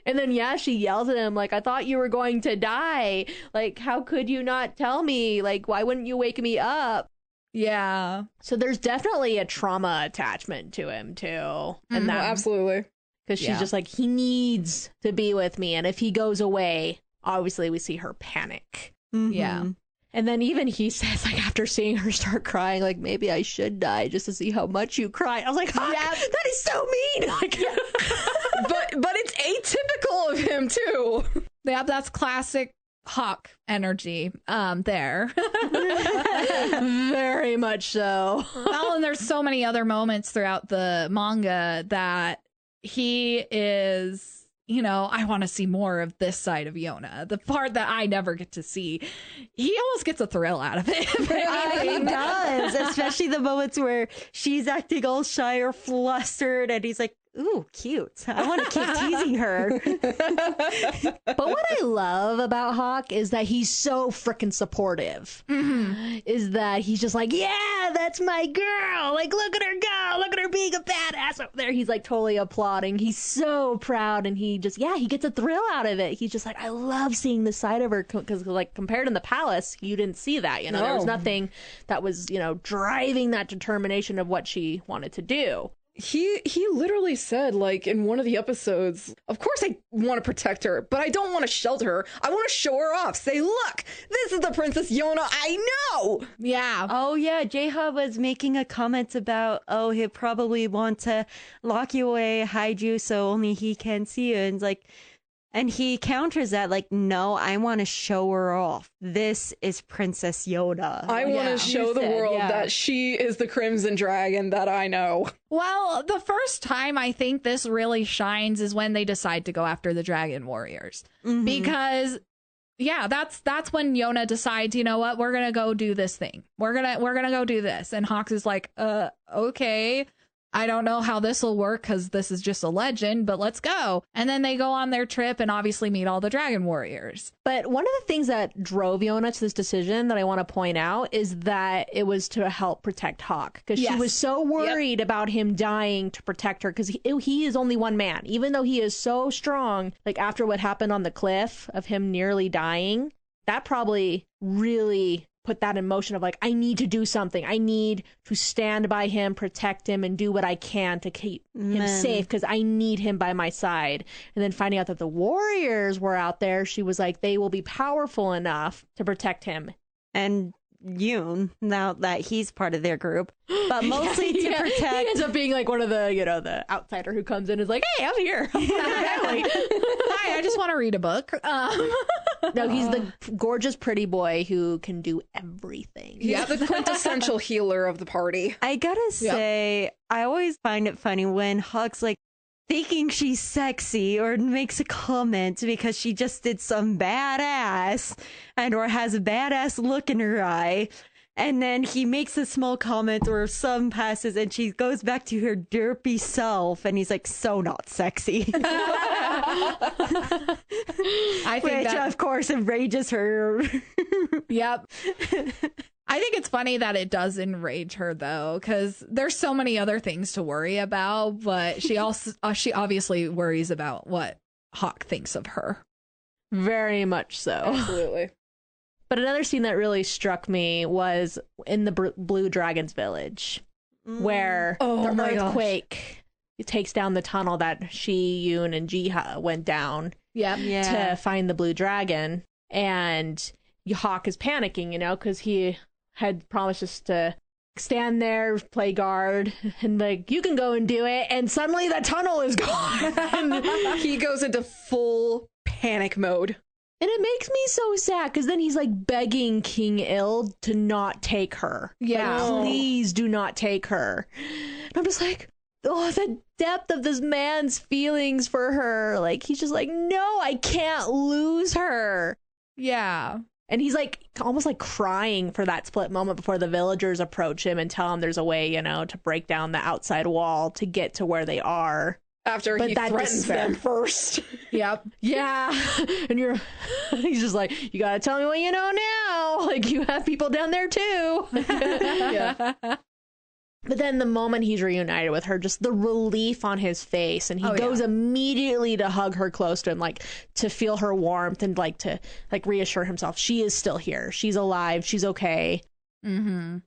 Speaker 2: And then, she yells at him, like, I thought you were going to die. Like, how could you not tell me? Like, why wouldn't you wake me up?
Speaker 3: Yeah.
Speaker 2: So there's definitely a trauma attachment to him, too. And
Speaker 5: Oh,
Speaker 2: that,
Speaker 5: absolutely.
Speaker 2: because she's
Speaker 3: Yeah.
Speaker 2: just like, he needs to be with me. And if he goes away, obviously we see her panic.
Speaker 4: Mhm.
Speaker 3: Yeah.
Speaker 2: And then even he says, like, after seeing her start crying, like, maybe I should die just to see how much you cry. I was like, Hawk, that is so mean. Like,
Speaker 5: But it's atypical of him too.
Speaker 3: Yeah, that's classic Hawk energy there.
Speaker 2: very much so.
Speaker 3: Well, and there's so many other moments throughout the manga that he is, I want to see more of this side of Yona. The part that I never get to see. He almost gets a thrill out of it.
Speaker 4: He does, especially the moments where she's acting all shy or flustered, and he's like, "Ooh, cute! I want to keep teasing her."
Speaker 2: But what I love about Hawk is that he's so freaking supportive. Is that he's just like, yeah, that's my girl. Like, look at her go. Look at her being a badass over there. He's like totally applauding. He's so proud. And he just, he gets a thrill out of it. He's just like, I love seeing this side of her. Because, like, compared in the palace, you didn't see that. There was
Speaker 5: No.
Speaker 2: nothing that was, driving that determination of what she wanted to do.
Speaker 5: He literally said, like, in one of the episodes, of course I want to protect her, but I don't want to shelter her. I want to show her off. Say, look, this is the Princess Yona I know.
Speaker 3: Yeah.
Speaker 4: Oh yeah, J-Hub was making a comment about, he'll probably want to lock you away, hide you, so only he can see you. And it's like, And he counters that like, no, I want to show her off. This is Princess Yona.
Speaker 5: I want to show the world that she is the Crimson Dragon that I know.
Speaker 3: Well, the first time I think this really shines is when they decide to go after the Dragon Warriors. Because that's when Yona decides, you know what, we're going to go do this thing. We're going to go do this. And Hawks is like, okay. I don't know how this will work because this is just a legend, but let's go. And then they go on their trip and obviously meet all the Dragon Warriors.
Speaker 2: But one of the things that drove Yona to this decision that I want to point out is that it was to help protect Hawk, because she was so worried about him dying to protect her, because he is only one man, even though he is so strong. Like after what happened on the cliff of him nearly dying, that probably really put that in motion of like, I need to do something. I need to stand by him, protect him, and do what I can to keep him safe, because I need him by my side. And then finding out that the warriors were out there, she was like, they will be powerful enough to protect him.
Speaker 4: And Yoon, now that he's part of their group, but mostly to protect.
Speaker 2: He ends up being like one of the, the outsider who comes in and is like, hey, I'm here.
Speaker 3: Hi, I just want to read a book.
Speaker 2: No, he's the gorgeous, pretty boy who can do everything.
Speaker 5: Yeah, the quintessential healer of the party.
Speaker 4: I gotta say, I always find it funny when Hawk's like thinking she's sexy or makes a comment because she just did some badass and or has a badass look in her eye. And then he makes a small comment or some passes and she goes back to her derpy self and he's like, so not sexy.
Speaker 3: I think
Speaker 4: Which, of course, enrages her.
Speaker 3: Yep. I think it's funny that it does enrage her, though, because there's so many other things to worry about, but she obviously worries about what Hawk thinks of her.
Speaker 2: Very much so.
Speaker 5: Absolutely.
Speaker 2: But another scene that really struck me was in the Blue Dragon's village, where the earthquake takes down the tunnel that she, Yoon, and Jiha went down to find the Blue Dragon. And Hawk is panicking, because he had promised us to stand there, play guard, and like, you can go and do it. And suddenly the tunnel is gone. And
Speaker 5: he goes into full panic mode.
Speaker 2: And it makes me so sad, because then he's like begging King Il to not take her.
Speaker 3: Yeah.
Speaker 2: Like, please do not take her. And I'm just like, oh, the depth of this man's feelings for her. Like, he's just like, no, I can't lose her.
Speaker 3: Yeah.
Speaker 2: And he's like almost like crying for that split moment before the villagers approach him and tell him there's a way, to break down the outside wall to get to where they are.
Speaker 5: After he threatens them first.
Speaker 2: Yep. Yeah. And he's just like, you gotta tell me what you know now. Like, you have people down there too.
Speaker 5: Yeah.
Speaker 2: But then the moment he's reunited with her, just the relief on his face, and he goes immediately to hug her close to him, like to feel her warmth and like to like reassure himself she is still here. She's alive. She's okay.
Speaker 3: Mm-hmm.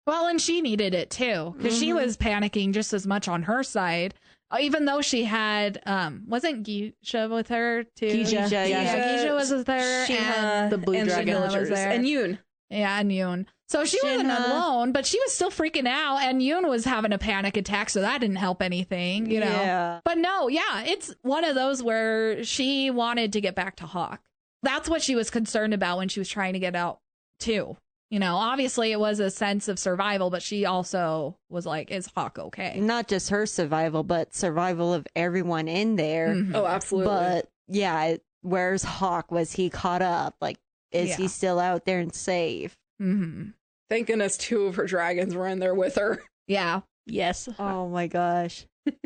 Speaker 3: Well, and she needed it too, because she was panicking just as much on her side. Even though she had, wasn't Geisha with her too?
Speaker 2: Geisha,
Speaker 3: Geisha was with her,
Speaker 2: and the Blue Dragon
Speaker 3: was there.
Speaker 5: And Yoon.
Speaker 3: Yeah, and Yoon. So she wasn't alone, but she was still freaking out, and Yoon was having a panic attack, so that didn't help anything,
Speaker 4: Yeah.
Speaker 3: But no, it's one of those where she wanted to get back to Hawk. That's what she was concerned about when she was trying to get out too. Obviously it was a sense of survival, but she also was like, is Hawk okay?
Speaker 4: Not just her survival, but survival of everyone in there.
Speaker 3: Mm-hmm.
Speaker 5: Oh, absolutely.
Speaker 4: But yeah, where's Hawk? Was he caught up? Like, is he still out there and safe?
Speaker 3: Mm-hmm.
Speaker 5: Thank goodness 2 of her dragons were in there with her.
Speaker 3: Yeah.
Speaker 2: Yes.
Speaker 4: Oh my gosh.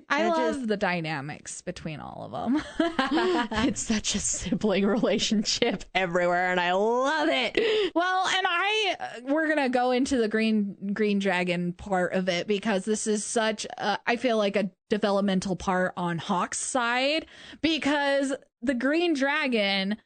Speaker 3: I love the dynamics between all of them.
Speaker 2: It's such a sibling relationship everywhere, and I love it.
Speaker 3: Well, and we're gonna go into the green dragon part of it, because this is such I feel like a developmental part on Hawk's side, because the green dragon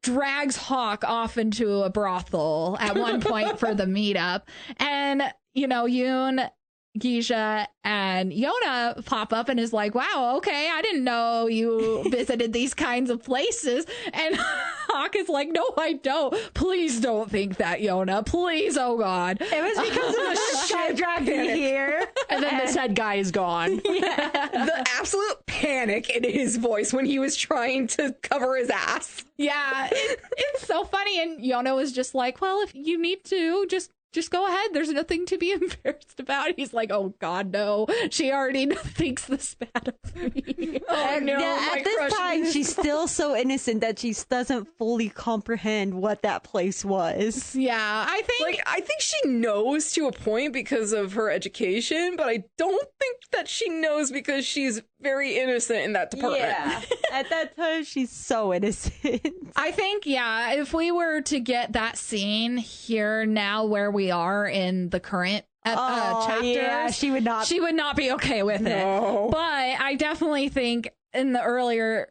Speaker 3: drags Hawk off into a brothel at one point for the meetup, and Yoon Gisha and Yona pop up and is like, wow, okay, I didn't know you visited these kinds of places. And Hawk is like, no, I don't. Please don't think that, Yona. Please, oh God.
Speaker 4: It was because of the shit dragon here.
Speaker 2: And then the said guy is gone.
Speaker 5: The absolute panic in his voice when he was trying to cover his ass.
Speaker 3: Yeah, it's so funny. And Yona was just like, well, if you need to, just go ahead. There's nothing to be embarrassed about. He's like, oh God, no. She already thinks this bad of me.
Speaker 5: Oh no,
Speaker 4: Yeah,
Speaker 5: my
Speaker 4: at this
Speaker 5: crush.
Speaker 4: time, she's still so innocent that she doesn't fully comprehend what that place was.
Speaker 3: Yeah, I think
Speaker 5: she knows to a point because of her education, but I don't think that she knows because she's very innocent in that department.
Speaker 4: Yeah, at that time, she's so innocent.
Speaker 3: I think, yeah, if we were to get that scene here now where we are in the current chapters,
Speaker 4: yeah, she would not
Speaker 3: be okay with
Speaker 5: No.
Speaker 3: it. But I definitely think in the earlier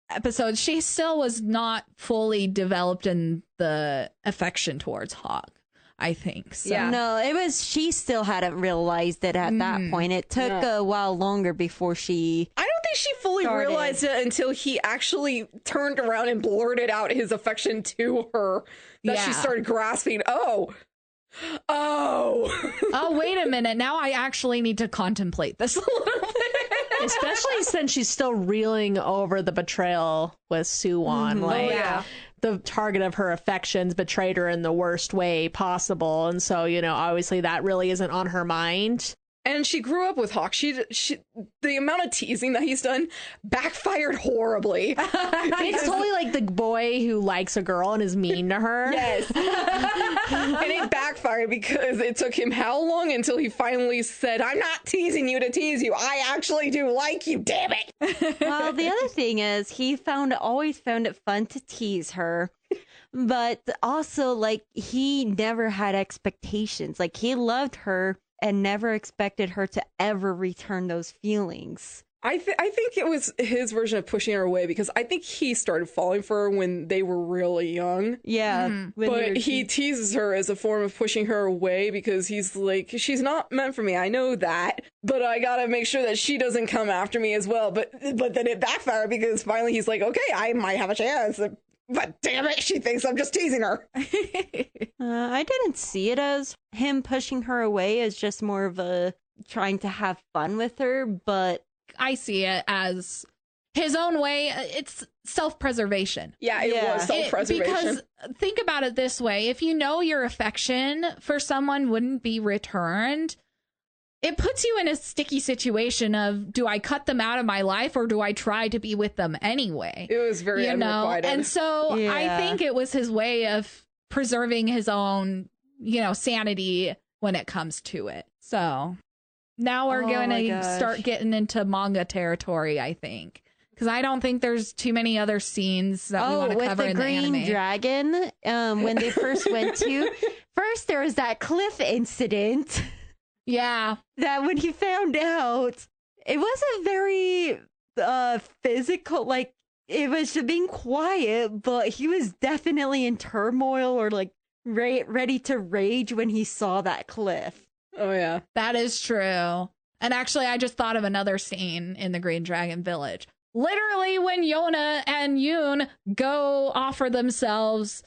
Speaker 3: episodes, she still was not fully developed in the affection towards Hawk, I think. So.
Speaker 5: Yeah.
Speaker 4: No, it was, she still hadn't realized it at that point. It took a while longer before she...
Speaker 5: I don't think she fully realized it until he actually turned around and blurted out his affection to her. That she started grasping. Oh,
Speaker 3: wait a minute. Now I actually need to contemplate this a little bit.
Speaker 2: Especially since she's still reeling over the betrayal with Suwon. Like, the target of her affections betrayed her in the worst way possible. And so, obviously that really isn't on her mind.
Speaker 5: And she grew up with Hawk. She the amount of teasing that he's done backfired horribly.
Speaker 2: It's totally like the boy who likes a girl and is mean to her.
Speaker 5: Yes. And it backfired because it took him how long until he finally said, I'm not teasing you to tease you. I actually do like you, damn it.
Speaker 4: Well, the other thing is he always found it fun to tease her. But also, like, he never had expectations. Like, he loved her and never expected her to ever return those feelings.
Speaker 5: I think it was his version of pushing her away because I think he started falling for her when they were really young.
Speaker 4: Yeah.
Speaker 5: But he teases her as a form of pushing her away because he's like, she's not meant for me. I know that, but I gotta make sure that she doesn't come after me as well. But then it backfired because finally he's like, okay, I might have a chance. But damn it, she thinks I'm just teasing her.
Speaker 4: I didn't see it as him pushing her away, as just more of a trying to have fun with her, but
Speaker 3: I see it as his own way. It's self-preservation.
Speaker 5: Yeah, it was self-preservation.
Speaker 3: Because think about it this way. If you know your affection for someone wouldn't be returned, it puts you in a sticky situation of, do I cut them out of my life or do I try to be with them anyway?
Speaker 5: It was very unrequited.
Speaker 3: And so I think it was his way of preserving his own, sanity when it comes to it. So now we're going to start getting into manga territory, I think. Because I don't think there's too many other scenes that we want to cover in the anime.
Speaker 4: With the green dragon, when they first went to... First, there was that cliff incident.
Speaker 3: Yeah.
Speaker 4: That when he found out, it wasn't very physical. Like, it was just being quiet, but he was definitely in turmoil or like ready to rage when he saw that cliff.
Speaker 5: Oh, yeah.
Speaker 3: That is true. And actually, I just thought of another scene in the Green Dragon Village. Literally, when Yona and Yoon go offer themselves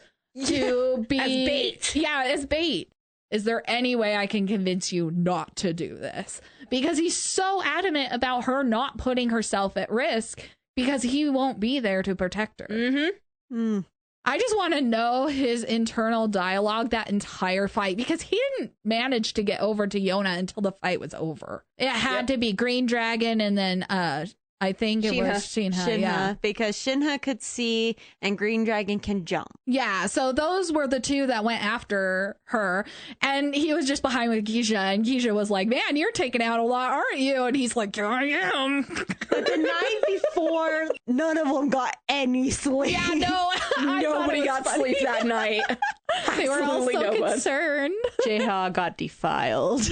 Speaker 3: to be...
Speaker 5: as bait.
Speaker 3: Yeah, as bait. Is there any way I can convince you not to do this? Because he's so adamant about her not putting herself at risk because he won't be there to protect her.
Speaker 5: Mm-hmm.
Speaker 3: I just want to know his internal dialogue that entire fight because he didn't manage to get over to Yona until the fight was over. It had to be Green Dragon and then I think it was Shinha. Yeah.
Speaker 4: Because Shinha could see and Green Dragon can jump.
Speaker 3: Yeah, so those were the two that went after her. And he was just behind with Gisha. And Gisha was like, man, you're taking out a lot, aren't you? And he's like, I am.
Speaker 4: But the night before, none of them got any sleep.
Speaker 3: Yeah, no.
Speaker 5: Nobody got sleep that night.
Speaker 3: They were all
Speaker 5: Absolutely
Speaker 3: so
Speaker 5: no one.
Speaker 3: concerned.
Speaker 2: Jaeha got defiled.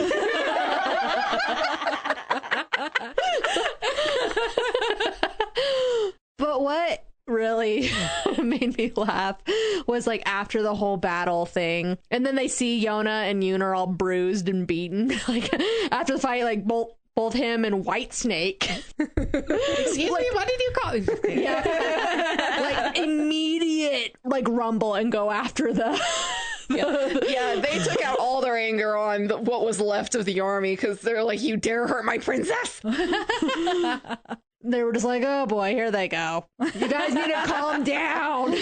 Speaker 4: But what
Speaker 2: really made me laugh was like after the whole battle thing, and then they see Yona and Yuna are all bruised and beaten. Like after the fight, like both him and Whitesnake.
Speaker 3: Excuse me, what did you call me?
Speaker 2: Like immediate like rumble and go after the.
Speaker 5: Yeah, they took out all their anger on what was left of the army because they're like, "You dare hurt my princess!"
Speaker 2: They were just like, "Oh boy, here they go. You guys need to calm down."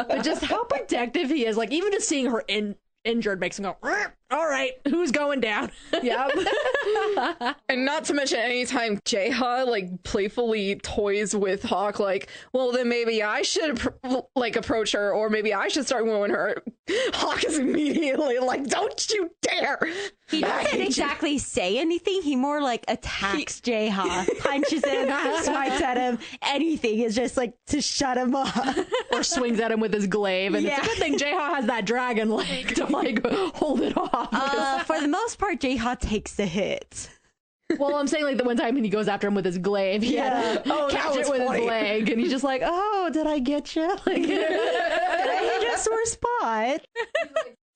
Speaker 2: But just how protective he is. Like even just seeing her injured makes him go, "All right, who's going down?"
Speaker 3: Yep.
Speaker 5: And not to mention, anytime Jeha like playfully toys with Hawk, like, well, then maybe I should like approach her, or maybe I should start wooing her. Hawk is immediately like, "Don't you dare!"
Speaker 4: He doesn't exactly say anything. He more like attacks Jeha, punches him, swipes at him. Anything is just like to shut him up,
Speaker 2: or swings at him with his glaive. And it's a good thing Jeha has that dragon leg to like hold it off.
Speaker 4: For the most part, Jeha takes the hit.
Speaker 2: Well, I'm saying like the one time when he goes after him with his glaive, he had to catch it with his leg, and he's just like, "Oh, did I get you? Like, did
Speaker 4: I hit a sore spot?"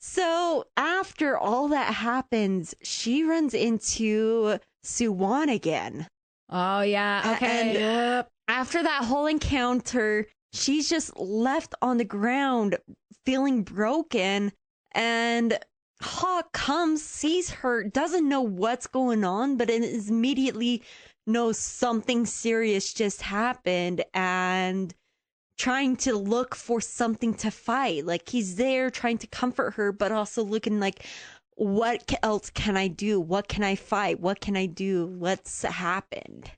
Speaker 4: So after all that happens, she runs into Suwon again.
Speaker 3: Oh, yeah. Okay.
Speaker 4: And after that whole encounter, she's just left on the ground feeling broken. And Hawk comes, sees her, doesn't know what's going on, but is immediately knows something serious just happened and trying to look for something to fight. Like he's there trying to comfort her, but also looking like, what else can I do? What can I fight? What can I do? What's happened?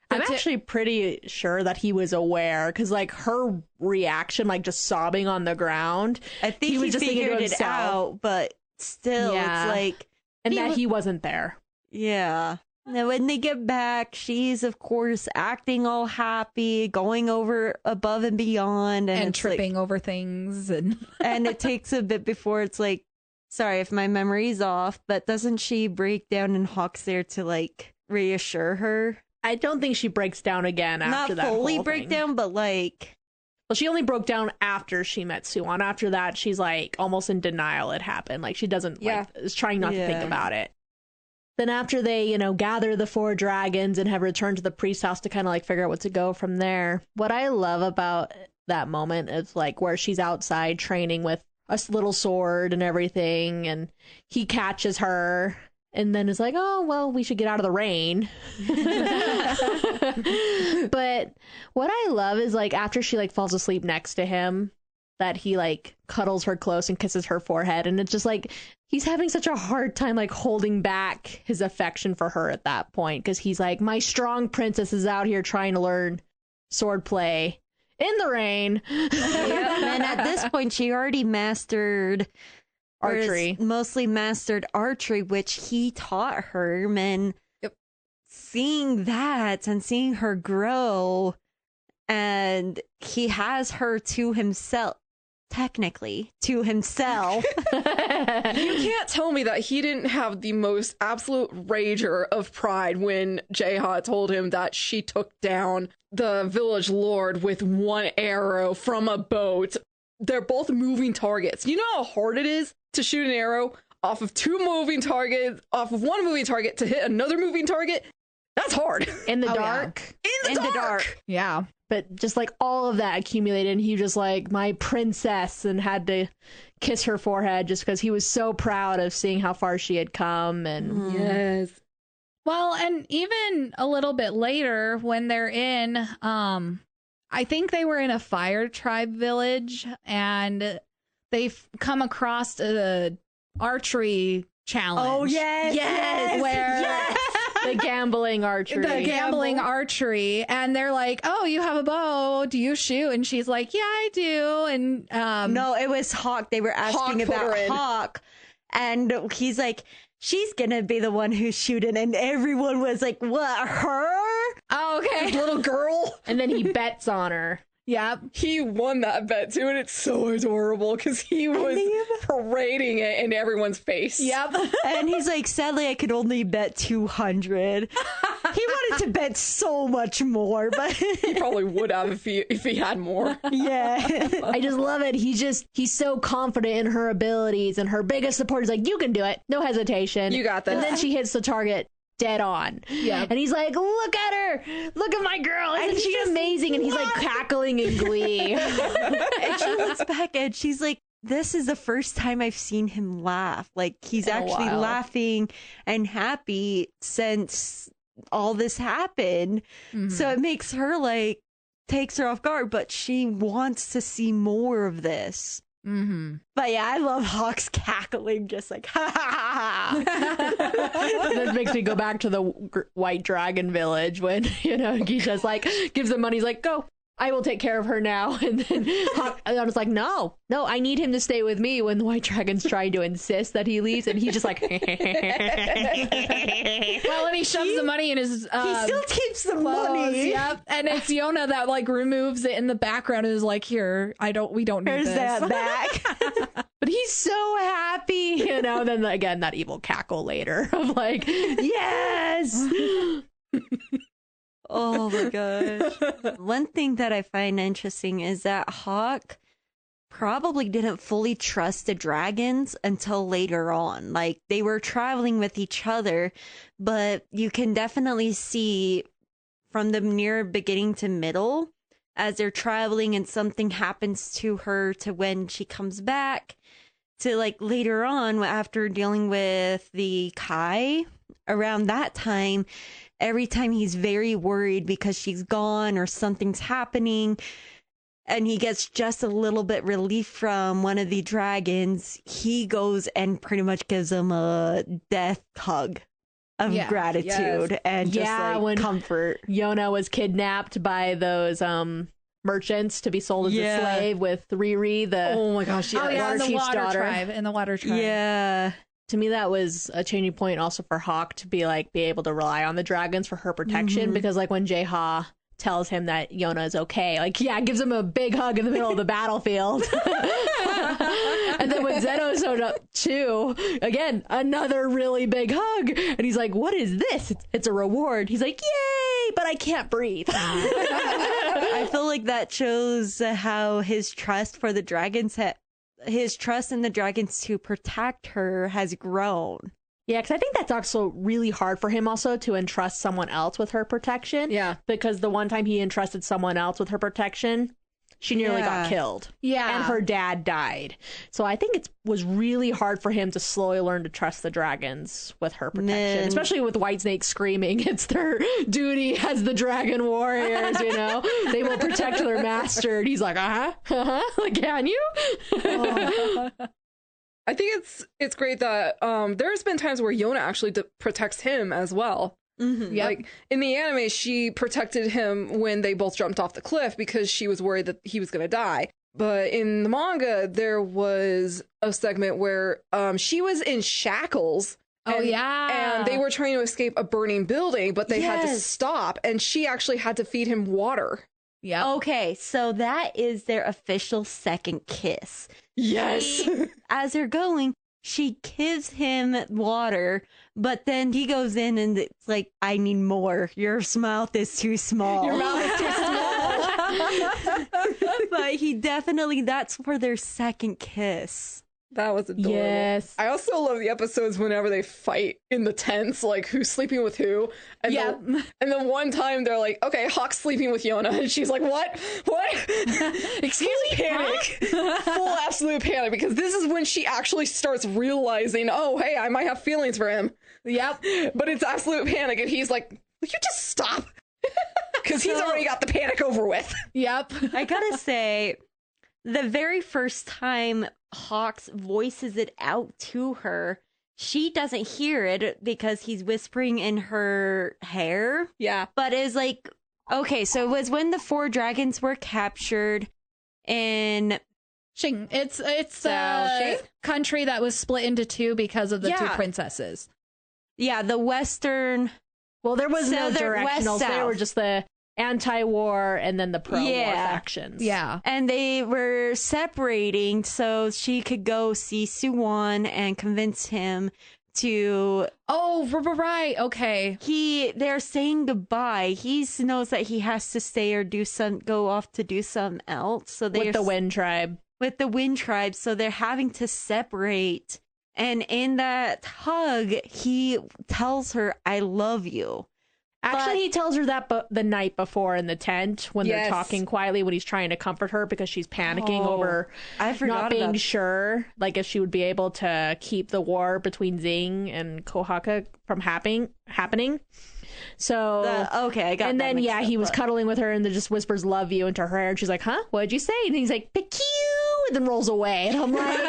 Speaker 2: I'm actually pretty sure that he was aware because, like, her reaction, like, just sobbing on the ground.
Speaker 4: I think he was just figured it out, but still, it's like,
Speaker 2: and that he wasn't there.
Speaker 4: Yeah. Now, when they get back, she's, of course, acting all happy, going over above and beyond.
Speaker 3: And tripping over things. And
Speaker 4: it takes a bit before it's like, sorry if my memory's off, but doesn't she break down and Hawk's there to, like, reassure her?
Speaker 2: I don't think she breaks down again after that.
Speaker 4: Not fully
Speaker 2: whole
Speaker 4: break
Speaker 2: thing.
Speaker 4: down, but, like...
Speaker 2: Well, she only broke down after she met Suwon. After that, she's, like, almost in denial it happened. Like, she doesn't, like, is trying not to think about it. Then after they, you know, gather the 4 dragons and have returned to the priest house to kind of like figure out what to go from there. What I love about that moment is like where she's outside training with a little sword and everything, and he catches her and then is like, "Oh, well, we should get out of the rain." But what I love is like after she like falls asleep next to him, that he like cuddles her close and kisses her forehead, and it's just like he's having such a hard time like holding back his affection for her at that point because he's like, my strong princess is out here trying to learn swordplay in the rain.
Speaker 4: Yep. And at this point she already mastered archery, mostly mastered archery, which he taught her. And seeing that and seeing her grow, and he has her to himself. Technically, to himself.
Speaker 5: You can't tell me that he didn't have the most absolute rager of pride when Jeha told him that she took down the village lord with 1 arrow from a boat. They're both moving targets. You know how hard it is to shoot an arrow off of 2 moving targets, off of 1 moving target to hit another moving target? That's hard.
Speaker 2: In the dark.
Speaker 5: Yeah. In the dark.
Speaker 3: Yeah.
Speaker 2: But just like all of that accumulated, and he just like, my princess, and had to kiss her forehead just because he was so proud of seeing how far she had come. And
Speaker 5: yes.
Speaker 3: Well, and even a little bit later when they're in, I think they were in a fire tribe village, and they've come across a archery challenge.
Speaker 4: Oh, yes.
Speaker 3: Where
Speaker 2: the gambling archery.
Speaker 3: The gambling archery. And they're like, "Oh, you have a bow. Do you shoot?" And she's like, "Yeah, I do." And
Speaker 4: no, it was Hawk. They were asking about Hawk. And he's like, "She's going to be the one who's shooting." And everyone was like, "What, her?"
Speaker 3: Oh, okay.
Speaker 5: Little girl.
Speaker 2: And then he bets on her.
Speaker 3: Yep.
Speaker 5: He won that bet too, and it's so adorable because he was parading it in everyone's face.
Speaker 3: Yep.
Speaker 4: And he's like, "Sadly, I could only bet 200. He wanted to bet so much more, but
Speaker 5: He probably would have if he had more.
Speaker 4: yeah.
Speaker 2: I just love it. He's so confident in her abilities, and her biggest support is like, you can do it. No hesitation.
Speaker 5: You got this.
Speaker 2: And then she hits the target dead on.
Speaker 3: Yeah.
Speaker 2: And he's like, look at her. Look at my girl. Isn't
Speaker 4: And
Speaker 2: she
Speaker 4: she's
Speaker 2: amazing? And he's like cackling in glee.
Speaker 4: And she looks back and she's like, this is the first time I've seen him laugh. Like, he's
Speaker 2: In a
Speaker 4: actually
Speaker 2: while.
Speaker 4: laughing and happy since all this happened. So it makes her like, takes her off guard, but she wants to see more of this.
Speaker 3: Mm-hmm.
Speaker 4: But yeah, I love Hawk's cackling, just like, ha ha ha ha.
Speaker 2: This makes me go back to the White Dragon Village when, Geisha's like, gives him money. He's like, go. I will take care of her now. And then I was like, no, I need him to stay with me when the White Dragon's trying to insist that he leaves. And he just like,
Speaker 3: Well, and he shoves the money in his
Speaker 4: He still keeps the
Speaker 3: clothes.
Speaker 4: money.
Speaker 3: Yep. And it's Yona that like removes it in the background and is like, here, we don't need
Speaker 4: Here's
Speaker 3: this.
Speaker 4: that back.
Speaker 2: but he's so happy, Then again, that evil cackle later of like, yes.
Speaker 4: Oh my gosh. One thing that I find interesting is that Hawk probably didn't fully trust the dragons until later on. Like, they were traveling with each other, but you can definitely see from the near beginning to middle as they're traveling and something happens to her to when she comes back to like later on after dealing with the Kai around that time. Every time he's very worried because she's gone or something's happening, and he gets just a little bit relief from one of the dragons, he goes and pretty much gives him a death hug of
Speaker 3: Yeah,
Speaker 4: gratitude and just
Speaker 2: Yeah,
Speaker 4: like
Speaker 2: when-
Speaker 4: comfort.
Speaker 2: Yona was kidnapped by those merchants to be sold as
Speaker 4: Yeah.
Speaker 2: a slave with Riri, the
Speaker 5: Oh my gosh, yes.
Speaker 3: Oh yeah, in the
Speaker 2: Chief's
Speaker 3: water
Speaker 2: daughter.
Speaker 3: tribe. In the water tribe.
Speaker 4: Yeah.
Speaker 2: To me, that was a changing point also for Hawk to be able to rely on the dragons for her protection, because like when Jeha tells him that Yona is okay, like, yeah, gives him a big hug in the middle of the battlefield. And then when Zeno showed up too, again, another really big hug. And he's like, what is this? It's a reward. He's like, yay, but I can't breathe.
Speaker 4: I feel like that shows how his trust for the dragons his trust in the dragons to protect her has grown.
Speaker 2: Yeah, because I think that's also really hard for him also to entrust someone else with her protection.
Speaker 5: Yeah.
Speaker 2: Because the one time he entrusted someone else with her protection, she nearly got
Speaker 4: Yeah.
Speaker 2: killed.
Speaker 3: Yeah.
Speaker 2: And her dad died. So I think it was really hard for him to slowly learn to trust the dragons with her protection.
Speaker 4: Man.
Speaker 2: Especially with Whitesnake screaming it's their duty as the dragon warriors, They will protect their master. And he's like, like, can you?
Speaker 5: I think it's great that there's been times where Yona actually protects him as well.
Speaker 4: Mm-hmm.
Speaker 3: Yep.
Speaker 5: Like in the anime, she protected him when they both jumped off the cliff because she was worried that he was going to die. But in the manga, there was a segment where she was in shackles.
Speaker 3: Oh,
Speaker 5: and,
Speaker 3: yeah.
Speaker 5: And they were trying to escape a burning building, but they had to
Speaker 4: Yes.
Speaker 5: stop. And she actually had to feed him water.
Speaker 3: Yep.
Speaker 4: Okay, so that is their official second kiss.
Speaker 5: Yes.
Speaker 4: As they're going, she gives him water, but then he goes in and it's like, I need more. Your mouth is too small.
Speaker 5: Your mouth is too small.
Speaker 4: But he definitely, that's for their second kiss.
Speaker 5: That was adorable.
Speaker 2: Yes.
Speaker 5: I also love the episodes whenever they fight in the tents, like who's sleeping with who. And
Speaker 3: Yep.
Speaker 5: and then one time they're like, okay, Hawk's sleeping with Yona. And she's like, what? Excuse me? Panic. Full absolute panic, because this is when she actually starts realizing, oh, hey, I might have feelings for him.
Speaker 3: Yep.
Speaker 5: But it's absolute panic. And he's like, will you just stop? Because he's already got the panic over with.
Speaker 3: Yep.
Speaker 4: I gotta say, the very first time Hawks voices it out to her, she doesn't hear it because he's whispering in her hair.
Speaker 5: Yeah.
Speaker 4: But is like, okay, so it was when the 4 dragons were captured and
Speaker 3: Shing. It's
Speaker 5: So,
Speaker 3: a
Speaker 5: Shing?
Speaker 3: country that was split into 2 because of the 2
Speaker 5: Yeah.
Speaker 3: princesses.
Speaker 4: yeah, the western.
Speaker 2: Well, there was no
Speaker 4: Southern-
Speaker 2: directionals. They
Speaker 4: west-south.
Speaker 2: were just the anti-war and then the pro-war
Speaker 4: Yeah.
Speaker 2: factions.
Speaker 3: Yeah.
Speaker 4: And they were separating so she could go see Suwon and convince him to
Speaker 3: right. Okay.
Speaker 4: they're saying goodbye. He knows that he has to stay or go off to do something else. So they're
Speaker 2: With the Wind Tribe.
Speaker 4: with the Wind Tribe, so they're having to separate. And in that hug, he tells her, "I love you."
Speaker 2: Actually, he tells her that the night before in the tent when they're
Speaker 5: Yes.
Speaker 2: talking quietly, when he's trying to comfort her because she's panicking over
Speaker 4: I forgot
Speaker 2: not being
Speaker 4: about
Speaker 2: sure, like if she would be able to keep the war between Zing and Kohaka from happening. So
Speaker 4: okay, I got.
Speaker 2: and
Speaker 4: that
Speaker 2: then
Speaker 4: mixed
Speaker 2: he
Speaker 4: up,
Speaker 2: was
Speaker 4: but-
Speaker 2: cuddling with her and then just whispers "love you" into her hair, and she's like, "Huh? What'd you say?" And he's like, "Pew," and then rolls away, and I'm like,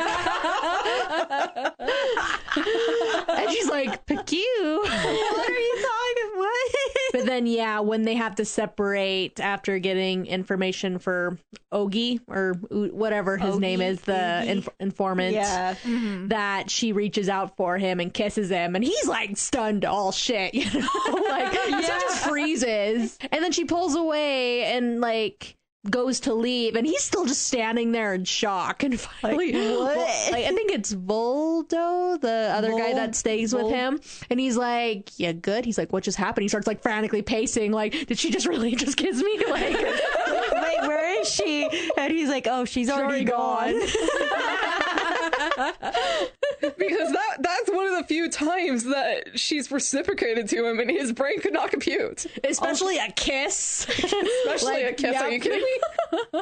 Speaker 2: and she's like, "Pew."
Speaker 4: What are you talking? What?
Speaker 2: But then, when they have to separate after getting information for Ogi or whatever his name is, the informant,
Speaker 4: Yeah.
Speaker 2: that she reaches out for him and kisses him, and he's like stunned all shit, you know, like so just freezes, and then she pulls away and like goes to leave, and he's still just standing there in shock. And finally,
Speaker 4: what?
Speaker 2: I think it's Voldo, the other guy that stays with him, and he's like, "Yeah, good." He's like, "What just happened?" He starts like frantically pacing, like, "Did she just really just kiss me?" Like,
Speaker 4: Wait, where is she? And he's like, "Oh, she's already gone."
Speaker 5: Because that's one of the few times that she's reciprocated to him and his brain could not compute.
Speaker 2: especially a kiss,
Speaker 5: Especially a kiss. Are you kidding me?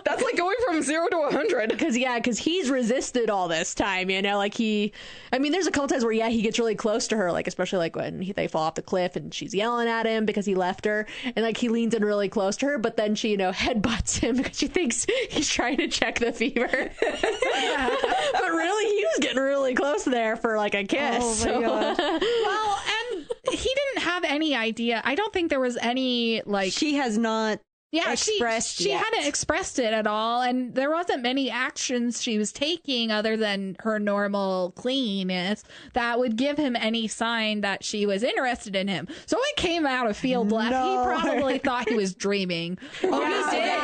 Speaker 5: That's like going from 0 to 100.
Speaker 2: because he's resisted all this time, you know, like there's a couple times where he gets really close to her, like especially like when they fall off the cliff and she's yelling at him because he left her, and like he leans in really close to her, but then she headbutts him because she thinks he's trying to check the fever. But really he was getting really close there for like a kiss.
Speaker 4: Oh my gosh.
Speaker 3: Well, and he didn't have any idea. I don't think there was any like
Speaker 4: She has not. expressed
Speaker 3: she
Speaker 4: yet.
Speaker 3: hadn't expressed it at all, and there wasn't many actions she was taking other than her normal cleanliness that would give him any sign that she was interested in him. So it came out of field left.
Speaker 4: No.
Speaker 3: He probably thought he was dreaming. Oh, he did.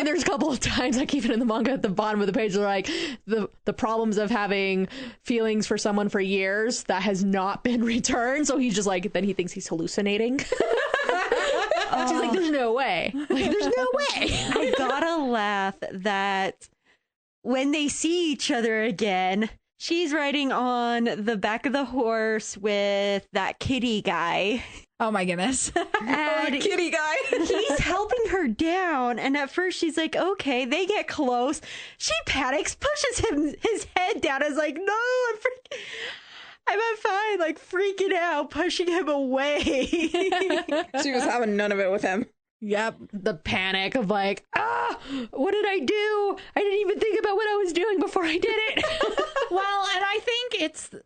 Speaker 2: There's a couple of times, like even in the manga at the bottom of the page, they're like the problems of having feelings for someone for years that has not been returned. So he's just like, then he thinks he's hallucinating. She's like, there's no way. Like, there's no way.
Speaker 4: I gotta laugh that when they see each other again, she's riding on the back of the horse with that kitty guy.
Speaker 3: Oh my goodness.
Speaker 4: And
Speaker 5: Kitty guy.
Speaker 4: he's helping her down, and at first she's like, okay. They get close, she panics, pushes his head down, is like, no, I'm fine, like freaking out, pushing him away.
Speaker 5: She was having none of it with him.
Speaker 2: Yep. The panic of like, what did I do? I didn't even think about what I was doing before I did it.
Speaker 3: Well, and I think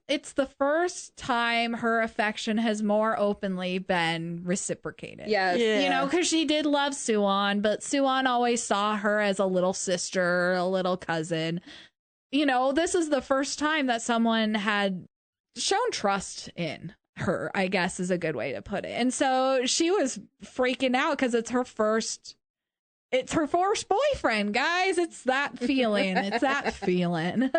Speaker 3: it's the first time her affection has more openly been reciprocated.
Speaker 5: Yes.
Speaker 4: Yeah.
Speaker 3: You know, because she did love Suwon, but Suwon always saw her as a little sister, a little cousin. You know, this is the first time that someone had shown trust in her, I guess is a good way to put it. And so she was freaking out because it's her first boyfriend, guys. It's that feeling. It's that feeling.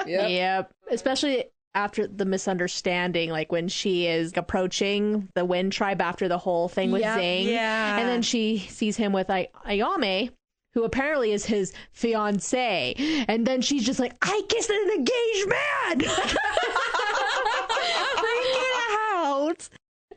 Speaker 5: Yep.
Speaker 2: Yep. Especially after the misunderstanding, like when she is approaching the Wind Tribe after the whole thing with
Speaker 3: Yep.
Speaker 2: Zing.
Speaker 4: Yeah.
Speaker 2: And then she sees him with Ayame, who apparently is his fiance. And then she's just like, I kissed an engaged man. Freaking out.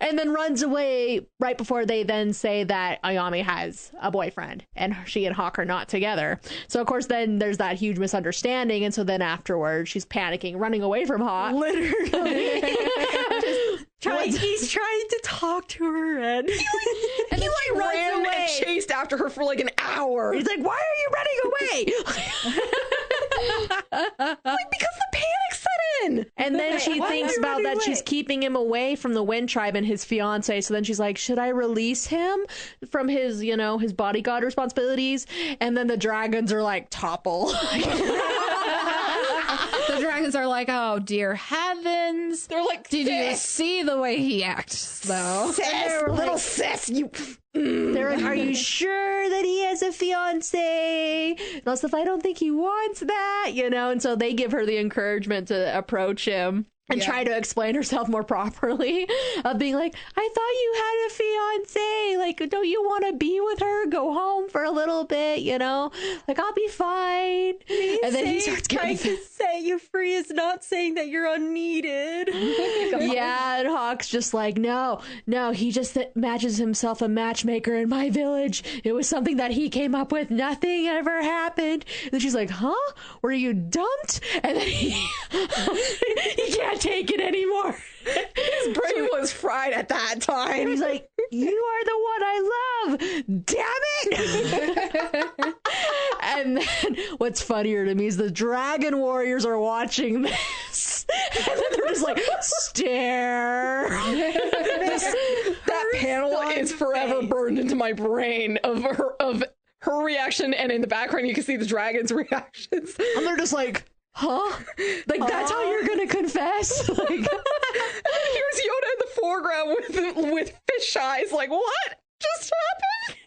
Speaker 2: And then runs away right before they then say that Ayame has a boyfriend and she and Hawk are not together. So, of course, then there's that huge misunderstanding. And so then afterwards, she's panicking, running away from Hawk.
Speaker 4: Literally. He's trying to talk to her, and
Speaker 5: And then she
Speaker 2: runs
Speaker 5: ran
Speaker 2: away.
Speaker 5: and chased after her for like an hour.
Speaker 2: He's like, why are you running away?
Speaker 5: Like, because the panic set in.
Speaker 2: And then she
Speaker 4: Why
Speaker 2: thinks
Speaker 4: are you
Speaker 2: about
Speaker 4: running
Speaker 2: that
Speaker 4: away?
Speaker 2: she's keeping him away from the Wind Tribe and his fiance. So then she's like, should I release him from his, his bodyguard responsibilities? And then the dragons are like, topple.
Speaker 3: The dragons are like, oh dear heavens.
Speaker 5: They're like,
Speaker 3: Did you
Speaker 5: sis,
Speaker 3: see the way he acts, though?
Speaker 5: sis, little sis, you.
Speaker 2: They're like, are you sure that he has a fiance? And also, if I don't think he wants that, And so they give her the encouragement to approach him. and try to explain herself more properly, of being like, I thought you had a fiance. Like, don't you want to be with her? Go home for a little bit, you know? Like, I'll be fine. And then he starts
Speaker 4: trying to set you free is not saying that you're unneeded.
Speaker 2: Yeah, and Hawk's just like, no, he just imagines himself a matchmaker in my village. It was something that he came up with. Nothing ever happened. And then she's like, huh? Were you dumped? And then he can't take it anymore.
Speaker 5: His brain was fried at that time.
Speaker 2: And he's like, you are the one I love. Damn it. And then what's funnier to me is the dragon warriors are watching this. And then they're just like, stare.
Speaker 5: That panel is forever burned into my brain of her reaction, and in the background you can see the dragon's reactions.
Speaker 2: And they're just like, huh? Like, that's how you're gonna confess? Like,
Speaker 5: here's Yona in the foreground with fish eyes, like, what just happened?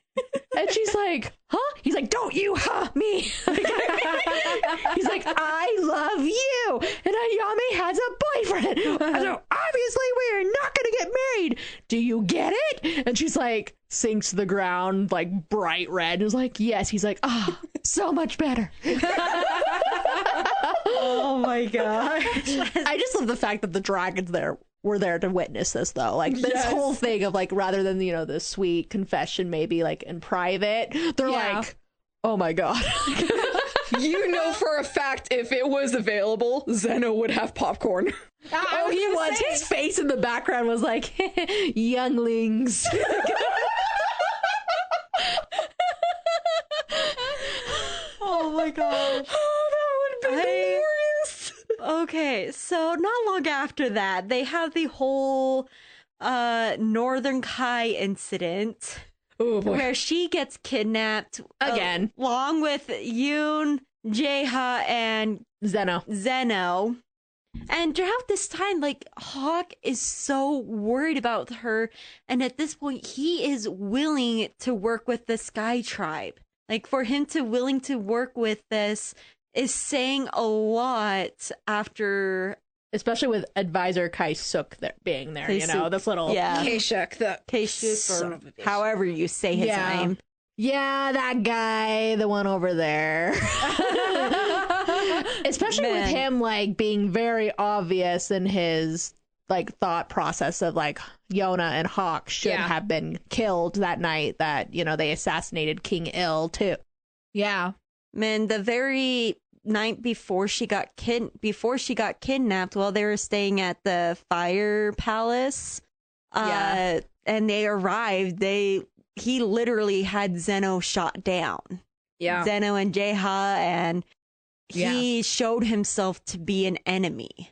Speaker 2: and she's like, huh? He's like, don't you me. He's like, I love you. And Ayame has a boyfriend. So obviously we're not gonna get married. Do you get it? And she's like, sinks to the ground, like bright red. And is like, yes. He's like, so much better.
Speaker 4: Oh my gosh.
Speaker 2: I just love the fact that the dragons were there to witness this, though. Like, this whole thing of, like, rather than, you know, the sweet confession maybe, like, in private, they're like, oh my god.
Speaker 5: You know for a fact if it was available, Zeno would have popcorn.
Speaker 2: Oh, he was. His face in the background was like, younglings.
Speaker 4: Oh my gosh.
Speaker 5: Oh, that would be glorious.
Speaker 4: Okay, so not long after that, they have the whole Northern Kai incident.
Speaker 5: Oh boy.
Speaker 4: Where she gets kidnapped
Speaker 2: Again.
Speaker 4: Along with Yoon, Jaeha, and
Speaker 2: Zeno.
Speaker 4: And throughout this time, like, Hawk is so worried about her. And at this point, he is willing to work with the Sky Tribe. Like, for him to willing to work with this is saying a lot after...
Speaker 2: Especially with advisor Kai-suk being there, you know, this little...
Speaker 4: Yeah.
Speaker 5: K-Shuk, the
Speaker 4: K-Shuk, or however you say his name.
Speaker 2: Yeah, that guy, the one over there. Especially with him, like, being very obvious in his, like, thought process of, like, Yona and Hawk should have been killed that night that, you know, they assassinated King Il, too.
Speaker 3: Yeah.
Speaker 4: Man, the very night before she got kidnapped, while they were staying at the Fire Palace, and they arrived, he literally had Zeno shot down.
Speaker 5: Yeah.
Speaker 4: Zeno and Jaeha, and he showed himself to be an enemy.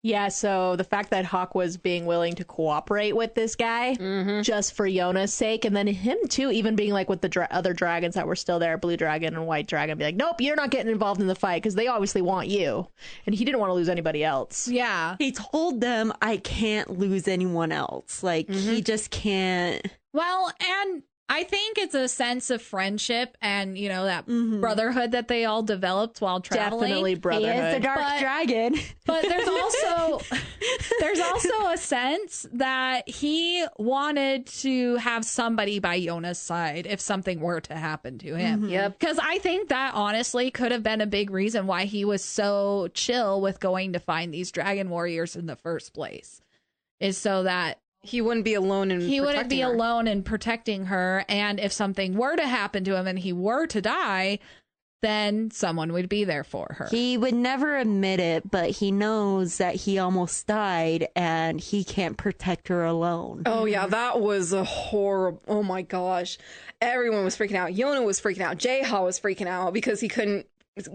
Speaker 2: Yeah, so the fact that Hawk was being willing to cooperate with this guy just for Yona's sake, and then him too, even being like with the other dragons that were still there, Blue Dragon and White Dragon, be like, nope, you're not getting involved in the fight because they obviously want you. And he didn't want to lose anybody else.
Speaker 3: Yeah.
Speaker 4: He told them, I can't lose anyone else. Like, he just can't.
Speaker 3: Well, and I think it's a sense of friendship and, you know, that brotherhood that they all developed while traveling.
Speaker 2: Definitely brotherhood.
Speaker 4: He is the dark dragon.
Speaker 3: But there's also a sense that he wanted to have somebody by Yona's side if something were to happen to him.
Speaker 5: Yep.
Speaker 3: Because I think that honestly could have been a big reason why he was so chill with going to find these dragon warriors in the first place. Is so that
Speaker 5: he wouldn't be alone in
Speaker 3: he wouldn't be
Speaker 5: her.
Speaker 3: alone in protecting her, and if something were to happen to him and he were to die, then someone would be there for her.
Speaker 4: He would never admit it, but he knows that he almost died and he can't protect her alone.
Speaker 5: Oh yeah, that was a horrible. Oh my gosh, everyone was freaking out. Yona was freaking out. Jaeha was freaking out because he couldn't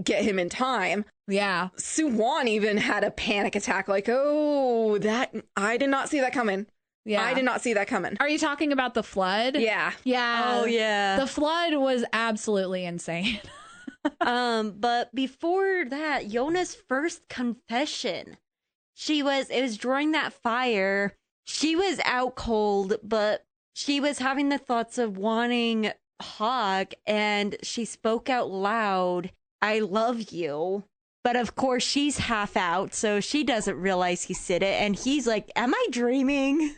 Speaker 5: get him in time.
Speaker 3: Yeah.
Speaker 5: Suwon even had a panic attack, like, oh, that I did not see that coming.
Speaker 3: Yeah.
Speaker 5: I did not see that coming.
Speaker 3: Are you talking about the flood?
Speaker 5: Yeah.
Speaker 3: Yeah.
Speaker 4: Oh, yeah.
Speaker 3: The flood was absolutely insane.
Speaker 4: But before that, Yona's first confession. It was during that fire. She was out cold, but she was having the thoughts of wanting Hawk, and she spoke out loud, I love you. But of course, she's half out, so she doesn't realize he said it. And he's like, am I dreaming?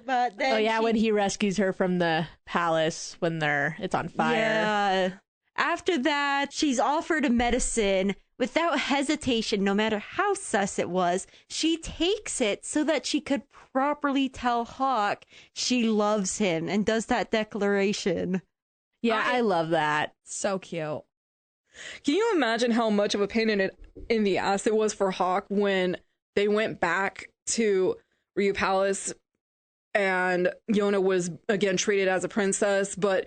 Speaker 4: But then
Speaker 2: when he rescues her from the palace when it's on fire.
Speaker 4: Yeah. After that, she's offered a medicine without hesitation, no matter how sus it was. She takes it so that she could properly tell Hawk she loves him and does that declaration.
Speaker 2: Yeah, I love that.
Speaker 3: So cute.
Speaker 5: Can you imagine how much of a pain in the ass it was for Hawk when they went back to Ryu Palace and Yona was again treated as a princess, but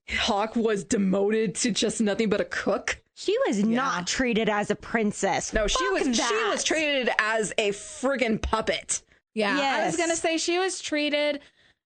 Speaker 5: Hawk was demoted to just nothing but a cook?
Speaker 4: She was not treated as a princess.
Speaker 5: No, she
Speaker 4: Fuck
Speaker 5: was
Speaker 4: that.
Speaker 5: treated as a friggin' puppet.
Speaker 3: Yeah,
Speaker 4: Yes.
Speaker 3: I was going to say she was treated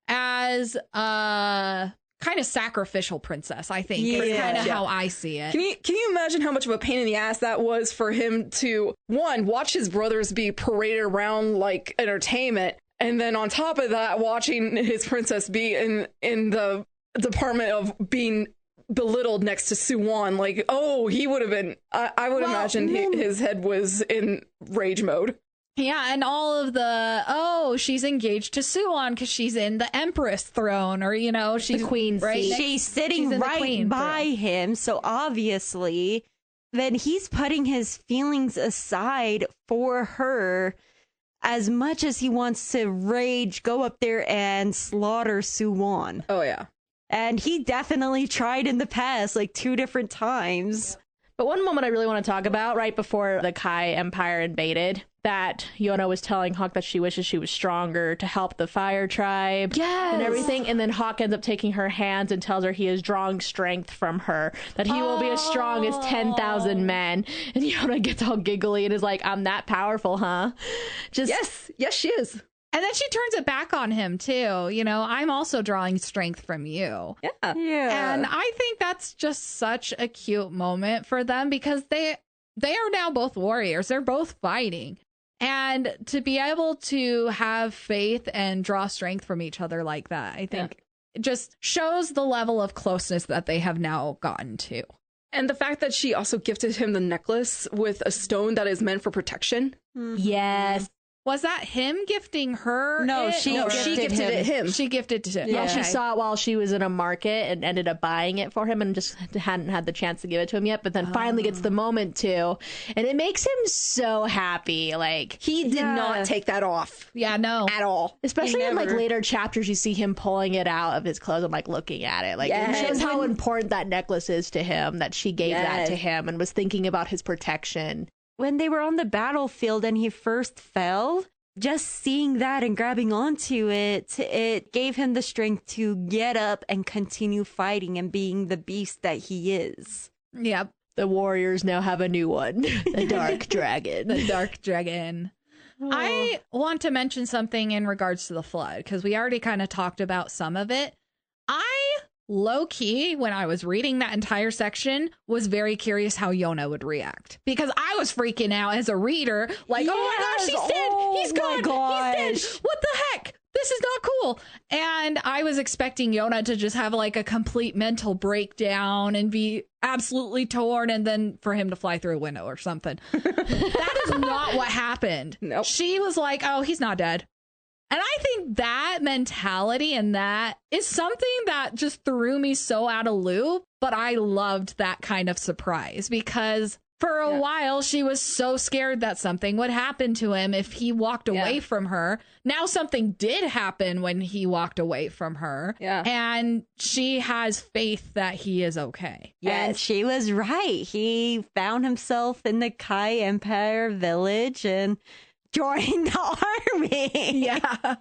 Speaker 3: as a kind of sacrificial princess, I think. Is kind of how I see it.
Speaker 5: Can you imagine how much of a pain in the ass that was for him to, one, watch his brothers be paraded around like entertainment, and then on top of that, watching his princess be in the department of being belittled next to Suwon? Like, oh, he would have been, I would imagine his head was in rage mode.
Speaker 3: Yeah, and all of the, she's engaged to Suwon because she's in the Empress throne, or, she's
Speaker 2: The queen
Speaker 3: right
Speaker 2: seat.
Speaker 4: She's sitting
Speaker 3: She's in the
Speaker 4: right
Speaker 3: queen
Speaker 4: by him, so obviously, then he's putting his feelings aside for her as much as he wants to rage, go up there and slaughter Suwon.
Speaker 5: Oh, yeah.
Speaker 4: And he definitely tried in the past, like 2 different times.
Speaker 2: But one moment I really want to talk about, right before the Kai Empire invaded, that Yona was telling Hawk that she wishes she was stronger to help the fire tribe and everything. And then Hawk ends up taking her hands and tells her he is drawing strength from her, that he will be as strong as 10,000 men. And Yona gets all giggly and is like, I'm that powerful, huh?
Speaker 5: Yes, she is.
Speaker 3: And then she turns it back on him, too. I'm also drawing strength from you.
Speaker 5: Yeah.
Speaker 4: Yeah.
Speaker 3: And I think that's just such a cute moment for them because they are now both warriors. They're both fighting. And to be able to have faith and draw strength from each other like that, I think it just shows the level of closeness that they have now gotten to.
Speaker 5: And the fact that she also gifted him the necklace with a stone that is meant for protection.
Speaker 2: Yes.
Speaker 3: Was that him gifting her?
Speaker 4: No, she
Speaker 5: gifted it him.
Speaker 3: She gifted it to him.
Speaker 2: Yeah,
Speaker 3: Okay.
Speaker 2: she saw it while she was in a market and ended up buying it for him and just hadn't had the chance to give it to him yet, but then finally gets the moment to, and it makes him so happy. Like,
Speaker 5: He did not take that off
Speaker 3: Yeah, no.
Speaker 5: at all.
Speaker 2: especially in like
Speaker 4: never-
Speaker 2: later chapters, you see him pulling it out of his clothes and like looking at it. Like,
Speaker 5: Yes.
Speaker 2: it shows how important that necklace is to him, that she gave that to him and was thinking about his protection.
Speaker 4: When they were on the battlefield and he first fell, just seeing that and grabbing onto it gave him the strength to get up and continue fighting and being the beast that he is.
Speaker 3: Yep.
Speaker 2: The warriors now have a new one, the dark dragon.
Speaker 3: The dark dragon. I want to mention something in regards to the flood because we already kind of talked about some of it. I low key, when I was reading that entire section, was very curious how Yona would react because I was freaking out as a reader, like, oh my gosh, he's dead, he's gone, he's dead. What the heck? This is not cool. And I was expecting Yona to just have like a complete mental breakdown and be absolutely torn and then for him to fly through a window or something. That is not what happened.
Speaker 5: Nope.
Speaker 3: She was like, oh, he's not dead. And I think that mentality and that is something that just threw me so out of loop. But I loved that kind of surprise because for a while she was so scared that something would happen to him if he walked away from her. Now something did happen when he walked away from her.
Speaker 5: Yeah.
Speaker 3: And she has faith that he is okay.
Speaker 4: And she was right. He found himself in the Kai Empire village and joined the army.
Speaker 3: Yeah.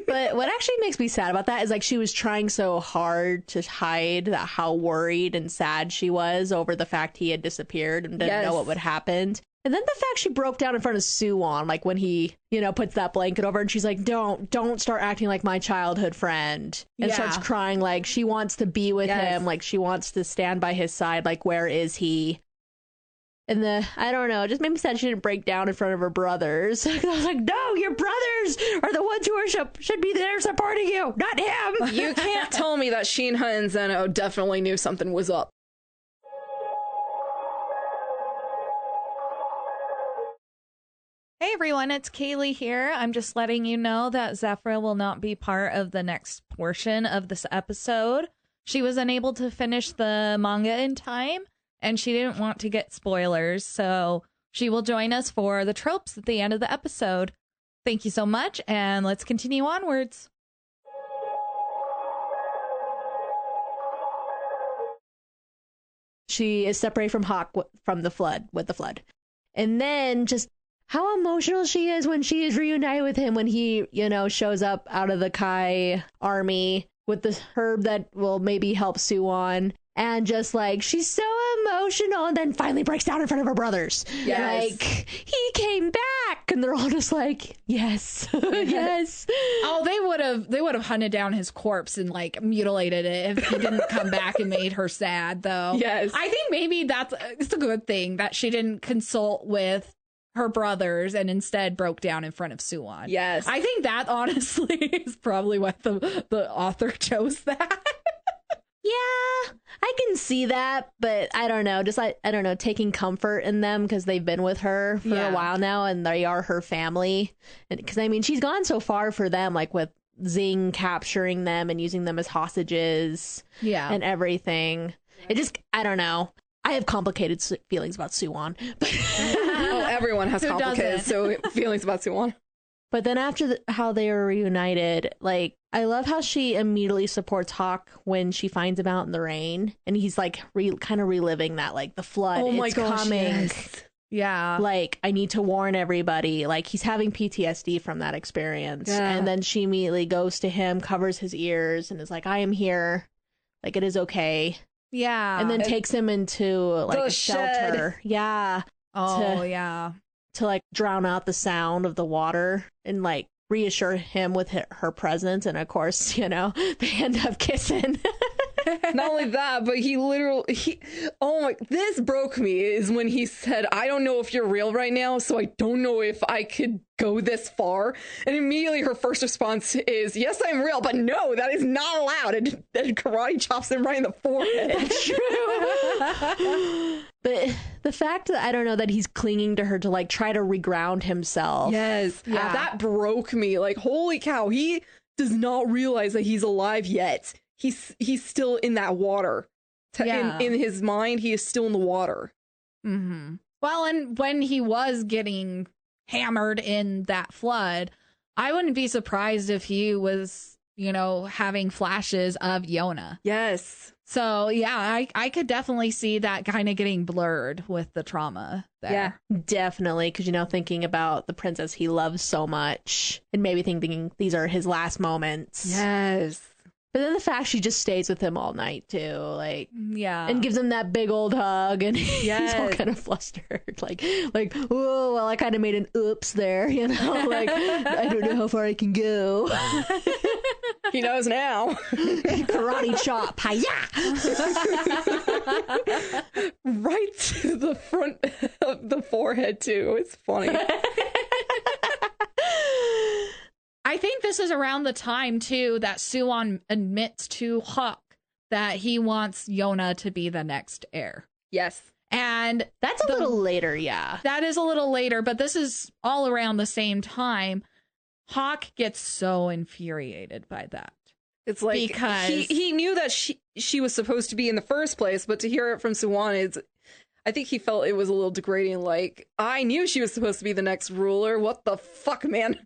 Speaker 2: But what actually makes me sad about that is like she was trying so hard to hide that how worried and sad she was over the fact he had disappeared and didn't know what would happen. And then the fact she broke down in front of Suwon, like when he, puts that blanket over and she's like, don't start acting like my childhood friend. And starts crying like she wants to be with him, like she wants to stand by his side, like where is he? And I don't know, it just made me sad she didn't break down in front of her brothers. I was like, no, your brothers are the ones who should be there supporting you, not him.
Speaker 5: You can't tell me that Shinha and Zeno definitely knew something was up.
Speaker 3: Hey everyone, it's Kaylee here. I'm just letting you know that Zephyra will not be part of the next portion of this episode. She was unable to finish the manga in time, and she didn't want to get spoilers, so she will join us for the tropes at the end of the episode. Thank you so much, and let's continue onwards.
Speaker 2: She is separated from Hawk from the flood, with the flood. And then just how emotional she is when she is reunited with him, when he, shows up out of the Kai army with the herb that will maybe help Suwon. And just like, she's so emotional, and then finally breaks down in front of her brothers.
Speaker 5: Yes.
Speaker 2: Like, he came back, and they're all just like, yes, yes.
Speaker 3: Oh, they would have hunted down his corpse and like mutilated it if he didn't come back and made her sad, though.
Speaker 5: Yes.
Speaker 3: I think maybe it's a good thing that she didn't consult with her brothers and instead broke down in front of Suwon.
Speaker 5: Yes.
Speaker 3: I think that honestly is probably why the author chose that.
Speaker 2: Yeah, I can see that, but I don't know. Just I don't know, taking comfort in them because they've been with her for a while now, and they are her family. And because I mean, she's gone so far for them, like with Zing capturing them and using them as hostages, and everything. It just, I don't know. I have complicated feelings about Suwon.
Speaker 5: Oh, everyone has complicated feelings about Suwon.
Speaker 2: But then after how they were reunited, like, I love how she immediately supports Hawk when she finds him out in the rain. And he's like kind of reliving that, like, the flood.
Speaker 5: Oh my
Speaker 2: it's
Speaker 5: gosh,
Speaker 2: coming.
Speaker 5: yes.
Speaker 3: Yeah.
Speaker 2: Like, I need to warn everybody. Like, he's having PTSD from that experience.
Speaker 5: Yeah.
Speaker 2: And then she immediately goes to him, covers his ears, and is like, I am here. Like, it is okay.
Speaker 3: Yeah.
Speaker 2: And then takes him into, like,
Speaker 5: The
Speaker 2: a shelter.
Speaker 5: shed.
Speaker 2: Yeah.
Speaker 3: Oh, yeah.
Speaker 2: To like drown out the sound of the water and like reassure him with her presence. And of course, they end up kissing.
Speaker 5: Not only that, but this broke me is when he said, I don't know if you're real right now, so I don't know if I could go this far. And immediately her first response is, yes, I'm real, but no, that is not allowed. And then karate chops him right in the forehead.
Speaker 2: That's true. But the fact that I don't know that he's clinging to her to like try to reground himself.
Speaker 5: Yes.
Speaker 3: Yeah.
Speaker 5: That broke me. Like, holy cow, he does not realize that he's alive yet. He's still in that water. In his mind, he is still in the water.
Speaker 3: Mm-hmm. Well, and when he was getting hammered in that flood, I wouldn't be surprised if he was, having flashes of Yona.
Speaker 5: Yes.
Speaker 3: So, yeah, I could definitely see that kind of getting blurred with the trauma there.
Speaker 5: Yeah.
Speaker 2: Definitely. Because, thinking about the princess he loves so much and maybe thinking these are his last moments.
Speaker 5: Yes.
Speaker 2: But then the fact she just stays with him all night too, like,
Speaker 3: yeah,
Speaker 2: and gives him that big old hug, and he's all kind of flustered, like, oh, well, I kind of made an oops there, like, I don't know how far I can go.
Speaker 5: He knows now.
Speaker 2: Karate chop, hi-ya!
Speaker 5: Right to the front of the forehead too. It's funny.
Speaker 3: I think this is around the time, too, that Suwon admits to Hawk that he wants Yona to be the next heir.
Speaker 5: Yes.
Speaker 3: And
Speaker 2: that's a little later, yeah.
Speaker 3: That is a little later, but this is all around the same time. Hawk gets so infuriated by that.
Speaker 5: It's like,
Speaker 3: because
Speaker 5: he knew that she was supposed to be in the first place, but to hear it from Suwon, I think he felt it was a little degrading. Like, I knew she was supposed to be the next ruler. What the fuck, man?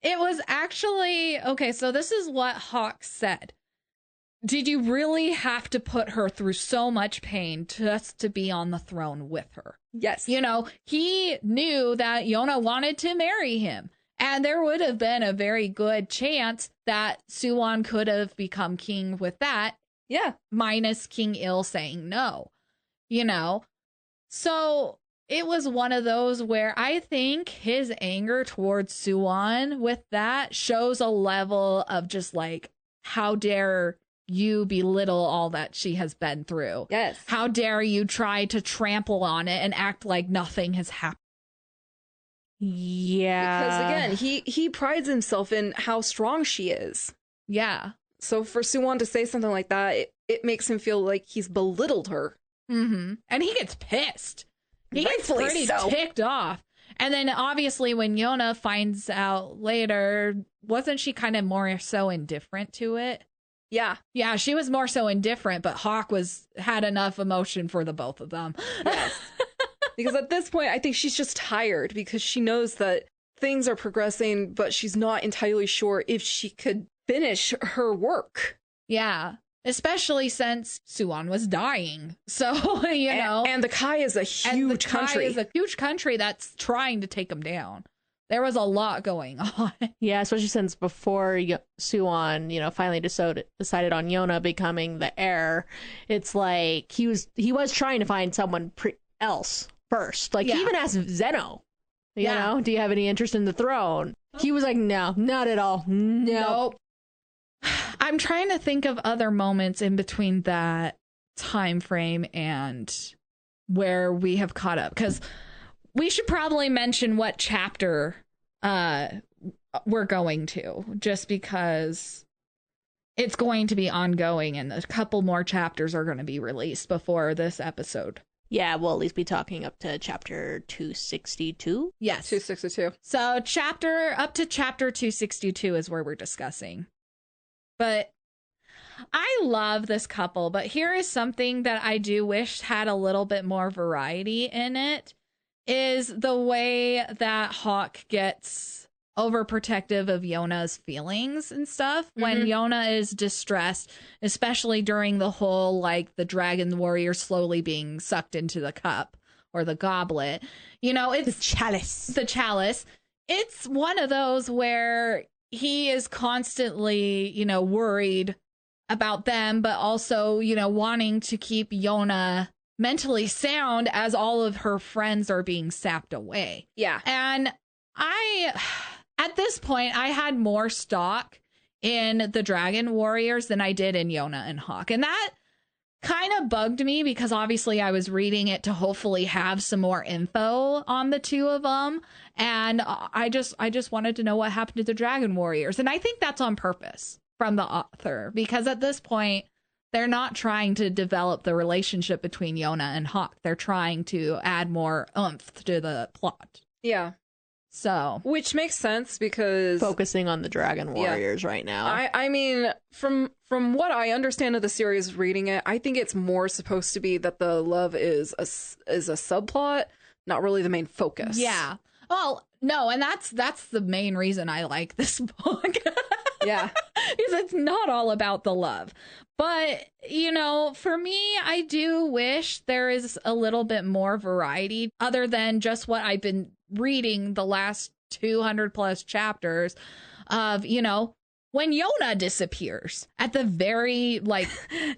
Speaker 3: It was actually, okay, so this is what Hawk said. Did you really have to put her through so much pain just to be on the throne with her?
Speaker 5: Yes.
Speaker 3: He knew that Yona wanted to marry him. And there would have been a very good chance that Suwon could have become king with that.
Speaker 5: Yeah.
Speaker 3: Minus King Il saying no. So it was one of those where I think his anger towards Suwon with that shows a level of just like, how dare you belittle all that she has been through?
Speaker 5: Yes.
Speaker 3: How dare you try to trample on it and act like nothing has happened?
Speaker 2: Yeah.
Speaker 5: Because again, he prides himself in how strong she is.
Speaker 3: Yeah.
Speaker 5: So for Suwon to say something like that, it makes him feel like he's belittled her.
Speaker 3: Mm-hmm. And he gets pissed. He gets
Speaker 5: Rightfully
Speaker 3: pretty
Speaker 5: so.
Speaker 3: ticked off. And then obviously when Yona finds out later, wasn't she kind of more so indifferent to it?
Speaker 5: Yeah.
Speaker 3: Yeah, she was more so indifferent, but Hawk had enough emotion for the both of them.
Speaker 5: Yes. Because at this point, I think she's just tired because she knows that things are progressing, but she's not entirely sure if she could finish her work.
Speaker 3: Yeah. Especially since Suwon was dying. So,
Speaker 5: And the Kai is a huge country.
Speaker 3: Is a huge country that's trying to take them down. There was a lot going on.
Speaker 2: Yeah, especially since before Suwon, finally decided on Yona becoming the heir. It's like he was trying to find someone else first. Like, he even asked Zeno, you know, do you have any interest in the throne? He was like, no, not at all. Nope.
Speaker 3: I'm trying to think of other moments in between that time frame and where we have caught up, because we should probably mention what chapter we're going to, just because it's going to be ongoing and a couple more chapters are going to be released before this episode.
Speaker 2: Yeah, we'll at least be talking up to chapter 262.
Speaker 3: Yes.
Speaker 5: 262.
Speaker 3: So up to chapter 262 is where we're discussing. But I love this couple, but here is something that I do wish had a little bit more variety in it, is the way that Hawk gets overprotective of Yona's feelings and stuff when Yona is distressed, especially during the whole, like, the dragon warrior slowly being sucked into the cup or the goblet. It's the chalice. It's one of those where he is constantly, worried about them, but also, wanting to keep Yona mentally sound as all of her friends are being sapped away.
Speaker 5: Yeah.
Speaker 3: And at this point, I had more stock in the Dragon Warriors than I did in Yona and Hawk. And that kind of bugged me because obviously I was reading it to hopefully have some more info on the two of them. And I just wanted to know what happened to the Dragon Warriors. And I think that's on purpose from the author, because at this point, they're not trying to develop the relationship between Yona and Hawk. They're trying to add more oomph to the plot.
Speaker 5: Yeah.
Speaker 3: So,
Speaker 5: which makes sense because
Speaker 2: focusing on the Dragon Warriors right now.
Speaker 5: I mean, from what I understand of the series reading it, I think it's more supposed to be that the love is a subplot, not really the main focus.
Speaker 3: Yeah. Well, no, and that's the main reason I like this book.
Speaker 5: Yeah.
Speaker 3: Because it's not all about the love. But, for me, I do wish there is a little bit more variety other than just what I've been reading the last 200 plus chapters of, when Yona disappears at the very,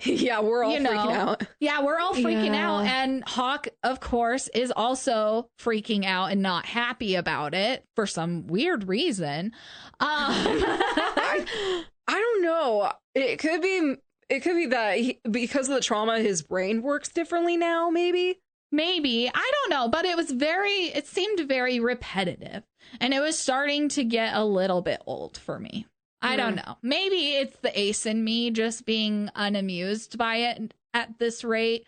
Speaker 5: yeah, we're all freaking out.
Speaker 3: Yeah, we're all freaking out. And Hawk, of course, is also freaking out and not happy about it for some weird reason.
Speaker 5: I don't know. It could be that because of the trauma, his brain works differently now, maybe.
Speaker 3: Maybe. I don't know. But it seemed very repetitive. And it was starting to get a little bit old for me. I don't know. Maybe it's the ace in me just being unamused by it at this rate.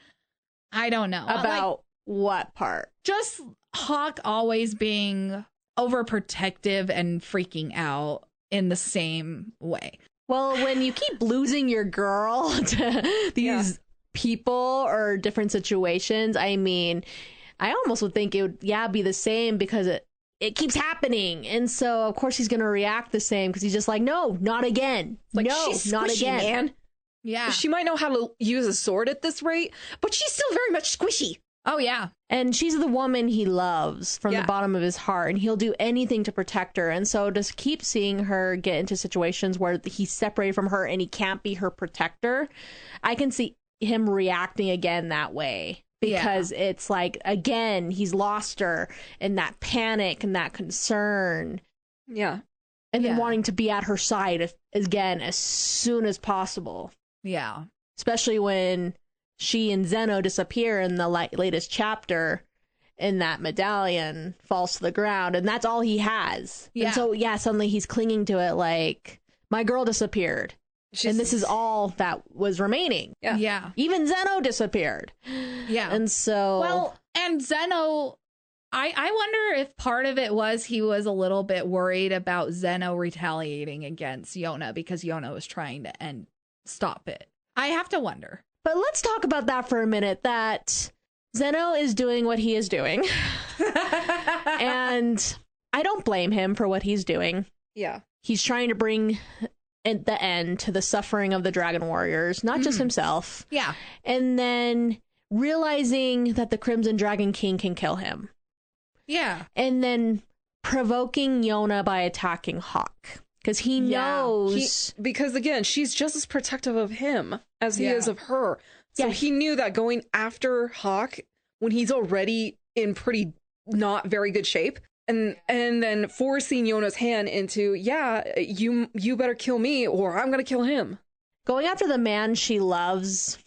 Speaker 3: I don't know.
Speaker 2: About what part?
Speaker 3: Just Hawk always being overprotective and freaking out in the same way.
Speaker 2: Well, when you keep losing your girl to these people or different situations, I mean, I almost would think it would, be the same because it keeps happening. And so, of course, he's going to react the same because he's just like, no, not again.
Speaker 5: Like,
Speaker 2: no,
Speaker 5: she's
Speaker 2: not
Speaker 5: squishy,
Speaker 2: again.
Speaker 5: Man.
Speaker 3: Yeah.
Speaker 5: She might know how to use a sword at this rate, but she's still very much squishy.
Speaker 3: Oh, yeah.
Speaker 2: And she's the woman he loves from the bottom of his heart, and he'll do anything to protect her. And so to keep seeing her get into situations where he's separated from her and he can't be her protector, I can see him reacting again that way. Because it's like, again, he's lost her, and that panic and that concern.
Speaker 5: Yeah.
Speaker 2: And then wanting to be at her side again as soon as possible.
Speaker 3: Yeah.
Speaker 2: Especially when she and Zeno disappear in the latest chapter, and that medallion falls to the ground, and that's all he has.
Speaker 3: Yeah.
Speaker 2: And so, suddenly he's clinging to it like, my girl disappeared. And this is all that was remaining.
Speaker 5: Yeah.
Speaker 3: Yeah.
Speaker 2: Even Zeno disappeared.
Speaker 3: Yeah.
Speaker 2: And so...
Speaker 3: Well, and Zeno I wonder if part of it was he was a little bit worried about Zeno retaliating against Yona because Yona was trying to stop it. I have to wonder.
Speaker 2: But let's talk about that for a minute, that Zeno is doing what he is doing. And I don't blame him for what he's doing.
Speaker 5: Yeah.
Speaker 2: He's trying to bring the end to the suffering of the Dragon Warriors, not just himself.
Speaker 3: Yeah.
Speaker 2: And then realizing that the Crimson Dragon King can kill him.
Speaker 3: Yeah.
Speaker 2: And then provoking Yona by attacking Hawk. Because he knows...
Speaker 5: because, again, she's just as protective of him as he is of her. So he knew that going after Hawk, when he's already in pretty not very good shape, and then forcing Yona's hand into, you better kill me or I'm going to kill him.
Speaker 2: Going after the man she loves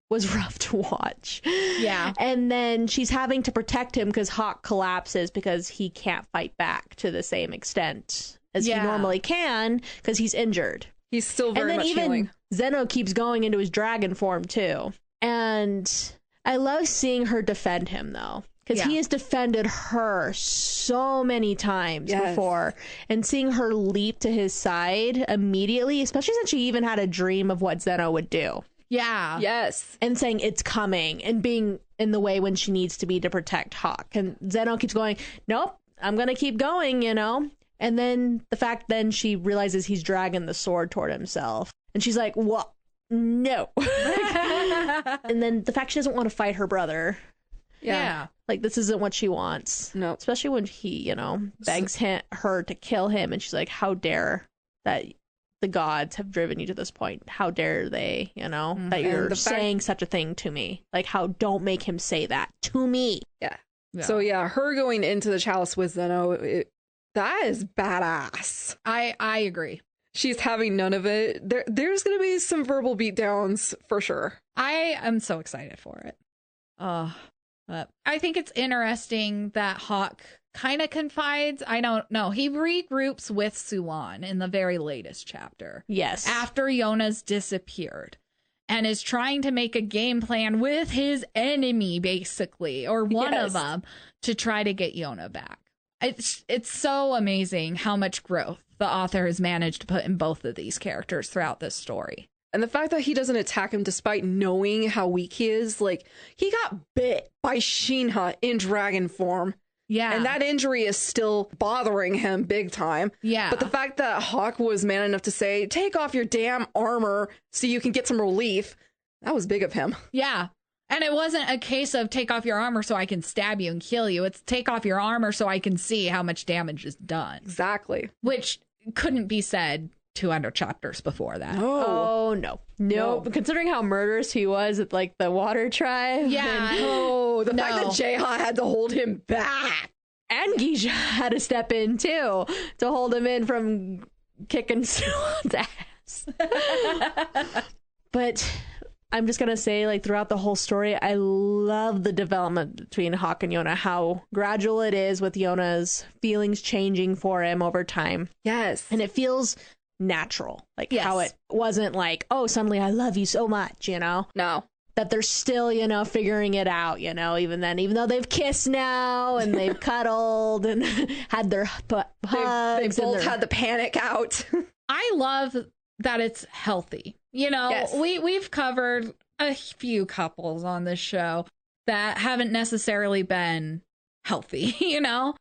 Speaker 2: was rough to watch.
Speaker 3: Yeah.
Speaker 2: And then she's having to protect him because Hawk collapses because he can't fight back to the same extent as he normally can because he's injured.
Speaker 5: He's still very much healing.
Speaker 2: And then even Zeno keeps going into his dragon form too. And I love seeing her defend him though. Because he has defended her so many times before. And seeing her leap to his side immediately, especially since she even had a dream of what Zeno would do.
Speaker 3: Yeah.
Speaker 5: Yes.
Speaker 2: And saying it's coming and being in the way when she needs to be to protect Hawk. And Zeno keeps going, nope, I'm going to keep going, you know? And then the fact then she realizes he's dragging the sword toward himself. And she's like, what? No. And then the fact she doesn't want to fight her brother.
Speaker 3: Yeah.
Speaker 2: Like, this isn't what she wants.
Speaker 5: No.
Speaker 2: Especially when he, you know, begs her to kill him. And she's like, how dare that the gods have driven you to this point? How dare they, you know, that you're saying such a thing to me? Like, don't make him say that to me.
Speaker 5: Yeah. So, her going into the chalice with Zeno, that is badass.
Speaker 3: I agree.
Speaker 5: She's having none of it. There's going to be some verbal beatdowns for sure.
Speaker 3: I am so excited for it. I think it's interesting that Hawk kind of confides. I don't know. He regroups with Suan in the very latest chapter.
Speaker 2: Yes.
Speaker 3: After Yona's disappeared. And is trying to make a game plan with his enemy, basically, or one of them, to try to get Yona back. It's so amazing how much growth the author has managed to put in both of these characters throughout this story.
Speaker 5: And the fact that he doesn't attack him despite knowing how weak he is, like, he got bit by Shinha in dragon form.
Speaker 3: Yeah.
Speaker 5: And that injury is still bothering him big time.
Speaker 3: Yeah.
Speaker 5: But the fact that Hawk was man enough to say, take off your damn armor so you can get some relief, that was big of him.
Speaker 3: Yeah. And it wasn't a case of take off your armor so I can stab you and kill you. It's take off your armor so I can see how much damage is done.
Speaker 5: Exactly.
Speaker 3: Which couldn't be said 200 chapters before that.
Speaker 2: Oh, no. Nope. Considering how murderous he was at, like, the water tribe.
Speaker 3: Yeah.
Speaker 5: The fact that Jeha had to hold him back.
Speaker 2: And Gisha had to step in, too, to hold him in from kicking Suan's ass. But I'm just going to say, like, throughout the whole story, I love the development between Hawk and Yona, how gradual it is with Yona's feelings changing for him over time.
Speaker 5: Yes.
Speaker 2: And it feels natural, like how it wasn't like, oh, suddenly I love you so much, you know?
Speaker 5: No.
Speaker 2: That they're still, you know, figuring it out, you know, even though they've kissed now and they've cuddled and had their hugs.
Speaker 5: They both had the panic out.
Speaker 3: I love that it's healthy. You know, we've covered a few couples on this show that haven't necessarily been healthy, you know?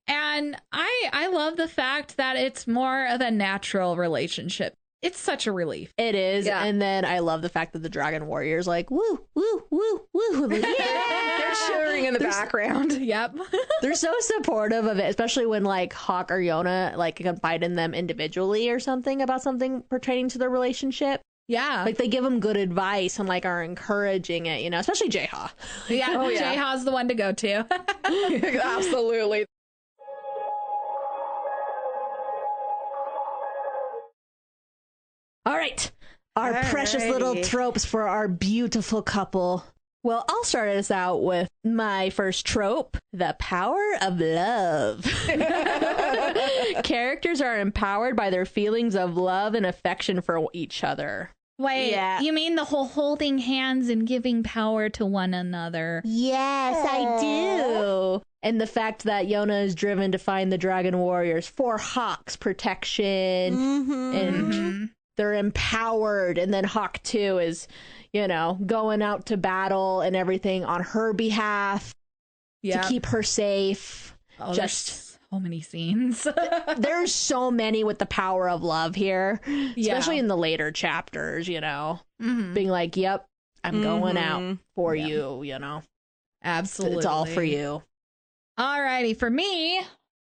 Speaker 3: And I love the fact that it's more of a natural relationship. It's such a relief.
Speaker 2: It is. Yeah. And then I love the fact that the Dragon Warriors like, woo, woo, woo, woo. Like, yeah!
Speaker 5: They're cheering in the background.
Speaker 3: Yep.
Speaker 2: They're so supportive of it, especially when like Hawk or Yona like confide in them individually or something about something pertaining to their relationship.
Speaker 3: Yeah.
Speaker 2: Like they give them good advice and like are encouraging it, you know, especially Jeha.
Speaker 3: Yeah. Jeha's the one to go to.
Speaker 5: Absolutely.
Speaker 2: All right. Our precious little tropes for our beautiful couple. Well, I'll start us out with my first trope, the power of love. Characters are empowered by their feelings of love and affection for each other.
Speaker 3: Wait, you mean the whole holding hands and giving power to one another?
Speaker 2: Yes, I do. And the fact that Yona is driven to find the dragon warriors for Hawk's protection, and they're empowered. And then Hawk, too, is, you know, going out to battle and everything on her behalf to keep her safe.
Speaker 3: Oh,
Speaker 2: Just
Speaker 3: there's so many scenes.
Speaker 2: there's so many with the power of love here, especially in the later chapters, you know, being like, yep, I'm going out for you, you know.
Speaker 3: Absolutely.
Speaker 2: It's all for you.
Speaker 3: Alrighty, for me,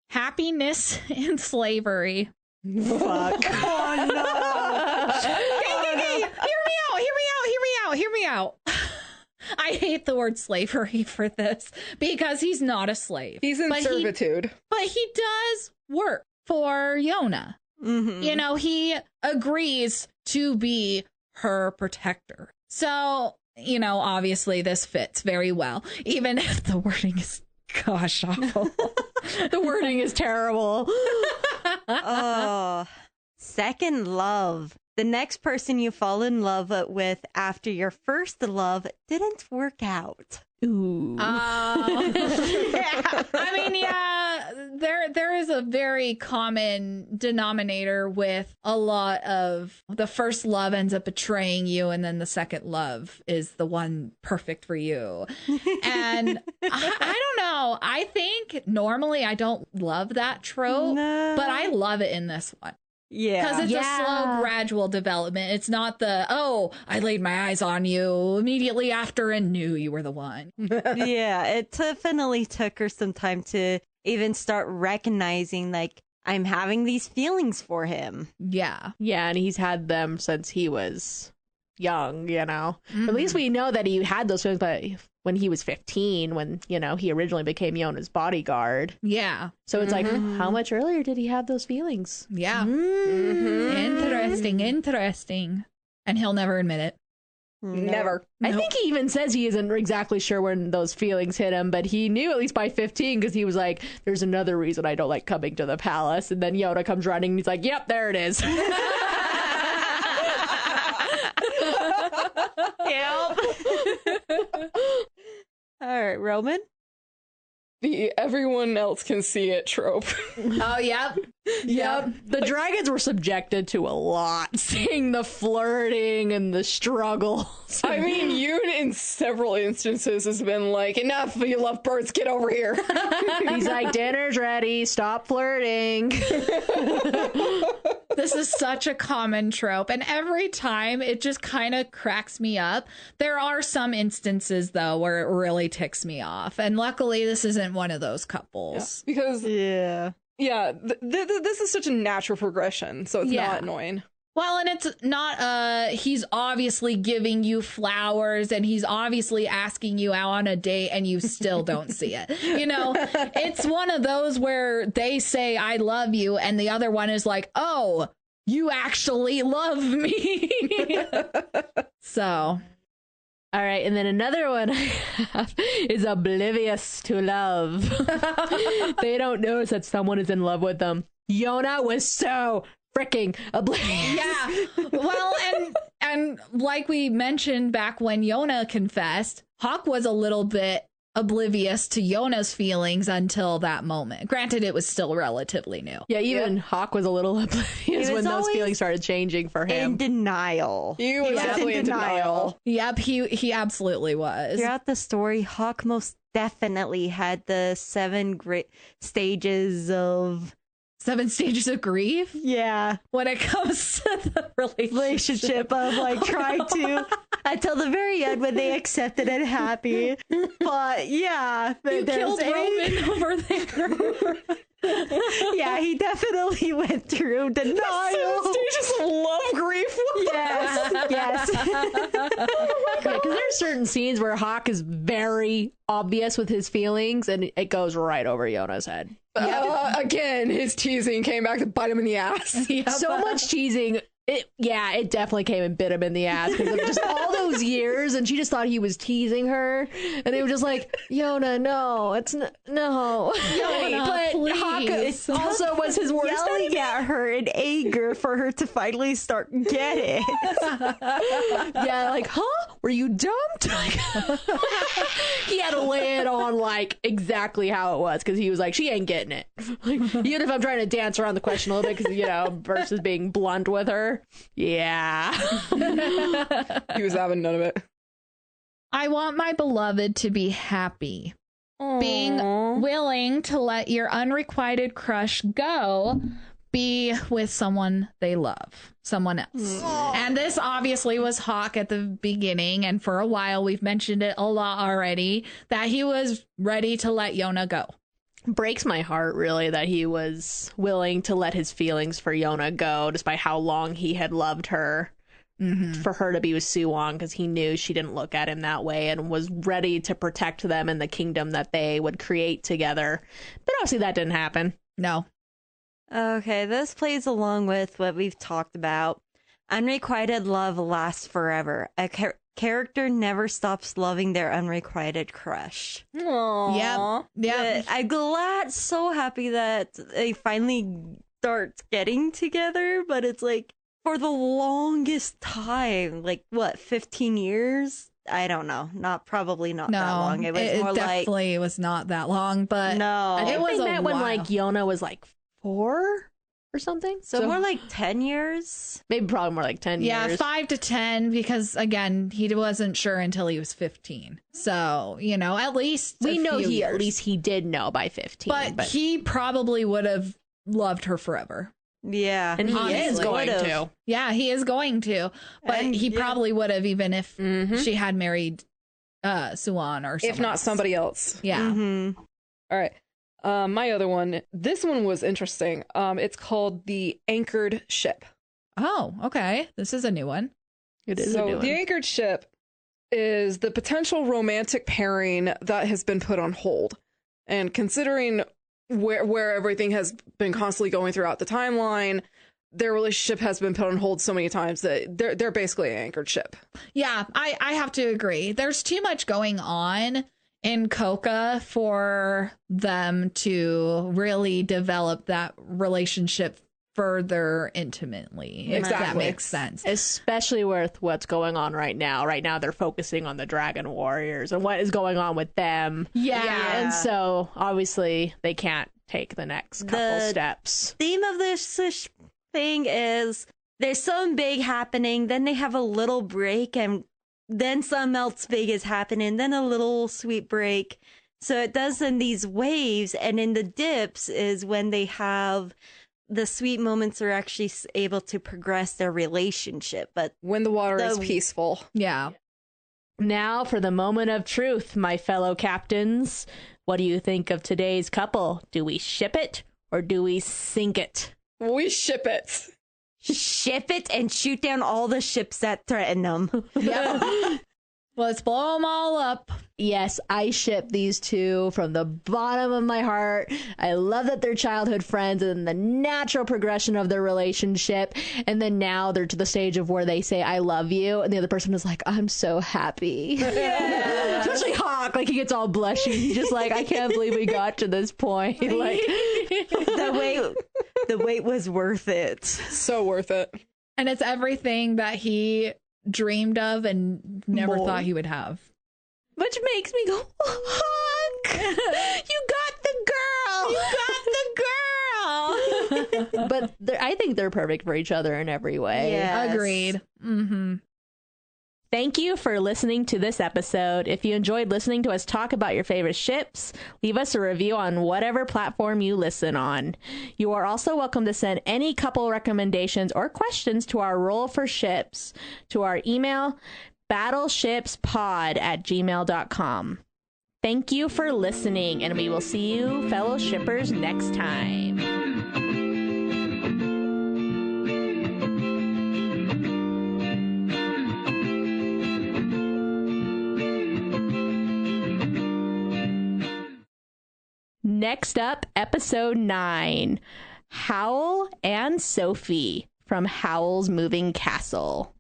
Speaker 3: happiness in slavery.
Speaker 2: Fuck.
Speaker 3: Oh no. Hey, hear me out. I hate the word slavery for this because he's not a slave.
Speaker 5: He's in servitude.
Speaker 3: But he does work for Yona. You know, he agrees to be her protector. So, you know, obviously this fits very well, even if the wording is gosh awful.
Speaker 2: The wording is terrible.
Speaker 4: Oh, second love. The next person you fall in love with after your first love didn't work out.
Speaker 2: Ooh.
Speaker 3: I mean, yeah, there is a very common denominator with a lot of the first love ends up betraying you, and then the second love is the one perfect for you. And I don't know. I think normally I don't love that trope, but I love it in this one.
Speaker 4: Yeah.
Speaker 3: Because it's a slow, gradual development. It's not the, oh, I laid my eyes on you immediately after and knew you were the one.
Speaker 4: Yeah, it definitely took her some time to even start recognizing, like, I'm having these feelings for him.
Speaker 3: Yeah.
Speaker 2: Yeah, and he's had them since he was young, you know. At least we know that he had those feelings, but when he was 15, when, you know, he originally became Yona's bodyguard.
Speaker 3: Yeah.
Speaker 2: So it's like, how much earlier did he have those feelings?
Speaker 3: Yeah. Interesting. And he'll never admit it.
Speaker 5: Never.
Speaker 2: I think he even says he isn't exactly sure when those feelings hit him, but he knew at least by 15 because he was like, there's another reason I don't like coming to the palace. And then Yona comes running and he's like, yep, there it is.
Speaker 4: Yep. All right, Roman.
Speaker 5: The everyone else can see it trope.
Speaker 3: Oh, yep.
Speaker 2: Yep. The dragons were subjected to a lot, seeing the flirting and the struggles.
Speaker 5: I mean, Yoon in several instances has been like, enough, you love birds, get over here.
Speaker 2: He's like, dinner's ready, stop flirting.
Speaker 3: This is such a common trope, and every time it just kind of cracks me up. There are some instances, though, where it really ticks me off, and luckily this isn't one of those couples.
Speaker 5: Yeah, because,
Speaker 4: Yeah.
Speaker 5: this is such a natural progression, so it's not annoying.
Speaker 3: Well, and it's not, he's obviously giving you flowers and he's obviously asking you out on a date and you still don't see it. You know, it's one of those where they say, I love you. And the other one is like, oh, you actually love me. So.
Speaker 2: All right, and then another one I have is oblivious to love. They don't notice that someone is in love with them. Yona was so freaking oblivious.
Speaker 3: Yeah. Well, and like we mentioned back when Yona confessed, Hawk was a little bit oblivious to Yona's feelings until that moment. Granted, it was still relatively new.
Speaker 2: Yeah, even Hawk was a little oblivious when those feelings started changing for him.
Speaker 4: In denial.
Speaker 5: He was definitely in denial.
Speaker 3: Yep, he absolutely was.
Speaker 4: Throughout the story, Hawk most definitely had the 7 great stages of
Speaker 3: 7 stages of grief.
Speaker 4: Yeah.
Speaker 3: When it comes to the
Speaker 4: Relationship of like trying to until the very end when they accepted and happy. But yeah,
Speaker 3: you killed Roman over there.
Speaker 4: Yeah, he definitely went through denial.
Speaker 5: 7 stages of love grief.
Speaker 4: Yes.
Speaker 2: Because there's certain scenes where Hawk is very obvious with his feelings and it goes right over Yona's head.
Speaker 5: Again, his teasing came back to bite him in the ass.
Speaker 3: Yep.
Speaker 2: So much teasing. It definitely came and bit him in the ass because of just all those years, and she just thought he was teasing her, and they were just like, Yona, no, it's no.
Speaker 3: Yona,
Speaker 2: but
Speaker 3: please.
Speaker 2: Hawk also was his worst enemy.
Speaker 4: Yelling at her in anger for her to finally start get it.
Speaker 2: Yeah, like, huh? were you dumped? He had to lay it on like exactly how it was, because he was like, she ain't getting it. Like, even if I'm trying to dance around the question a little bit, because, you know, versus being blunt with her. Yeah.
Speaker 5: He was having none of it.
Speaker 3: I want my beloved to be happy. Being willing to let your unrequited crush go, be with someone they love, someone else. And this obviously was Hawk at the beginning, and for a while we've mentioned it a lot already, that he was ready to let Yona go.
Speaker 2: Breaks my heart, really, that he was willing to let his feelings for Yona go, despite how long he had loved her. For her to be with Suwon, because he knew she didn't look at him that way and was ready to protect them and the kingdom that they would create together. But obviously that didn't happen.
Speaker 3: No.
Speaker 4: Okay, this plays along with what we've talked about. Unrequited love lasts forever. A character never stops loving their unrequited crush.
Speaker 3: Yep.
Speaker 4: But I'm glad, so happy that they finally start getting together, but it's like, for the longest time, like what, 15 years? I don't know. Probably not that long. It was more
Speaker 3: definitely was not that long, but
Speaker 4: no.
Speaker 2: I think
Speaker 3: it was
Speaker 2: they met when
Speaker 3: while.
Speaker 2: like Yona was like 4 or something.
Speaker 4: So more like 10 years?
Speaker 2: Maybe probably more like 10
Speaker 3: Yeah,
Speaker 2: years.
Speaker 3: 5 to 10, because again, he wasn't sure until he was 15. So, you know, at least
Speaker 2: We know
Speaker 3: few years.
Speaker 2: at least he did know by 15.
Speaker 3: But he probably would have loved her forever.
Speaker 4: Yeah.
Speaker 2: And he
Speaker 3: honestly,
Speaker 2: is going
Speaker 4: would've.
Speaker 2: to.
Speaker 3: Yeah, he is going to. But
Speaker 4: And
Speaker 3: he
Speaker 4: yeah.
Speaker 3: probably would have, even if she had married Suwon or someone
Speaker 5: If not
Speaker 3: else.
Speaker 5: somebody else.
Speaker 3: Yeah.
Speaker 4: Mm-hmm.
Speaker 5: All right. My other one, this one was interesting. It's called The Anchored Ship.
Speaker 3: Oh, okay. This is a new one.
Speaker 2: It is a
Speaker 5: So
Speaker 2: new
Speaker 5: The
Speaker 2: one.
Speaker 5: Anchored Ship is the potential romantic pairing that has been put on hold. And considering where everything has been constantly going throughout the timeline, their relationship has been put on hold so many times that they're basically an anchored ship.
Speaker 3: Yeah, I have to agree. There's too much going on in Coca for them to really develop that relationship further intimately, if that
Speaker 5: Exactly.
Speaker 3: makes sense.
Speaker 2: Especially with what's going on right now. Right now, they're focusing on the Dragon Warriors and what is going on with them.
Speaker 3: Yeah.
Speaker 2: And so, obviously, they can't take the next couple
Speaker 4: The
Speaker 2: steps.
Speaker 4: theme of this thing is there's some big happening, then they have a little break, and then something else big is happening, then a little sweet break. So it does in these waves, and in the dips is when they have the sweet moments are actually able to progress their relationship. But
Speaker 5: When the water is peaceful.
Speaker 3: Yeah.
Speaker 2: Now, for the moment of truth, my fellow captains. What do you think of today's couple? Do we ship it or do we sink it?
Speaker 5: We ship it.
Speaker 4: ship it and shoot down all the ships that threaten them.
Speaker 3: Yep. Let's blow them all up.
Speaker 2: Yes, I ship these two from the bottom of my heart. I love that they're childhood friends and the natural progression of their relationship. And then now they're to the stage of where they say, I love you. And the other person is like, I'm so happy. Yeah. Especially Hawk. Like, he gets all blushy. He's just like, I can't believe we got to this point. Like,
Speaker 4: the wait was worth it.
Speaker 5: So worth it.
Speaker 3: And it's everything that he dreamed of and never
Speaker 2: More.
Speaker 3: thought he would have.
Speaker 2: which makes me go, Hawk, you got the girl. You got the girl. But I think they're perfect for each other in every way.
Speaker 4: Yes.
Speaker 3: Agreed. Mm-hmm.
Speaker 2: Thank you for listening to this episode. If you enjoyed listening to us talk about your favorite ships, leave us a review on whatever platform you listen on. You are also welcome to send any couple recommendations or questions to our Roll for Ships to our email, battleshipspod@gmail.com. Thank you for listening, and we will see you, fellow shippers, next time. Next up, episode 9, Howl and Sophie from Howl's Moving Castle.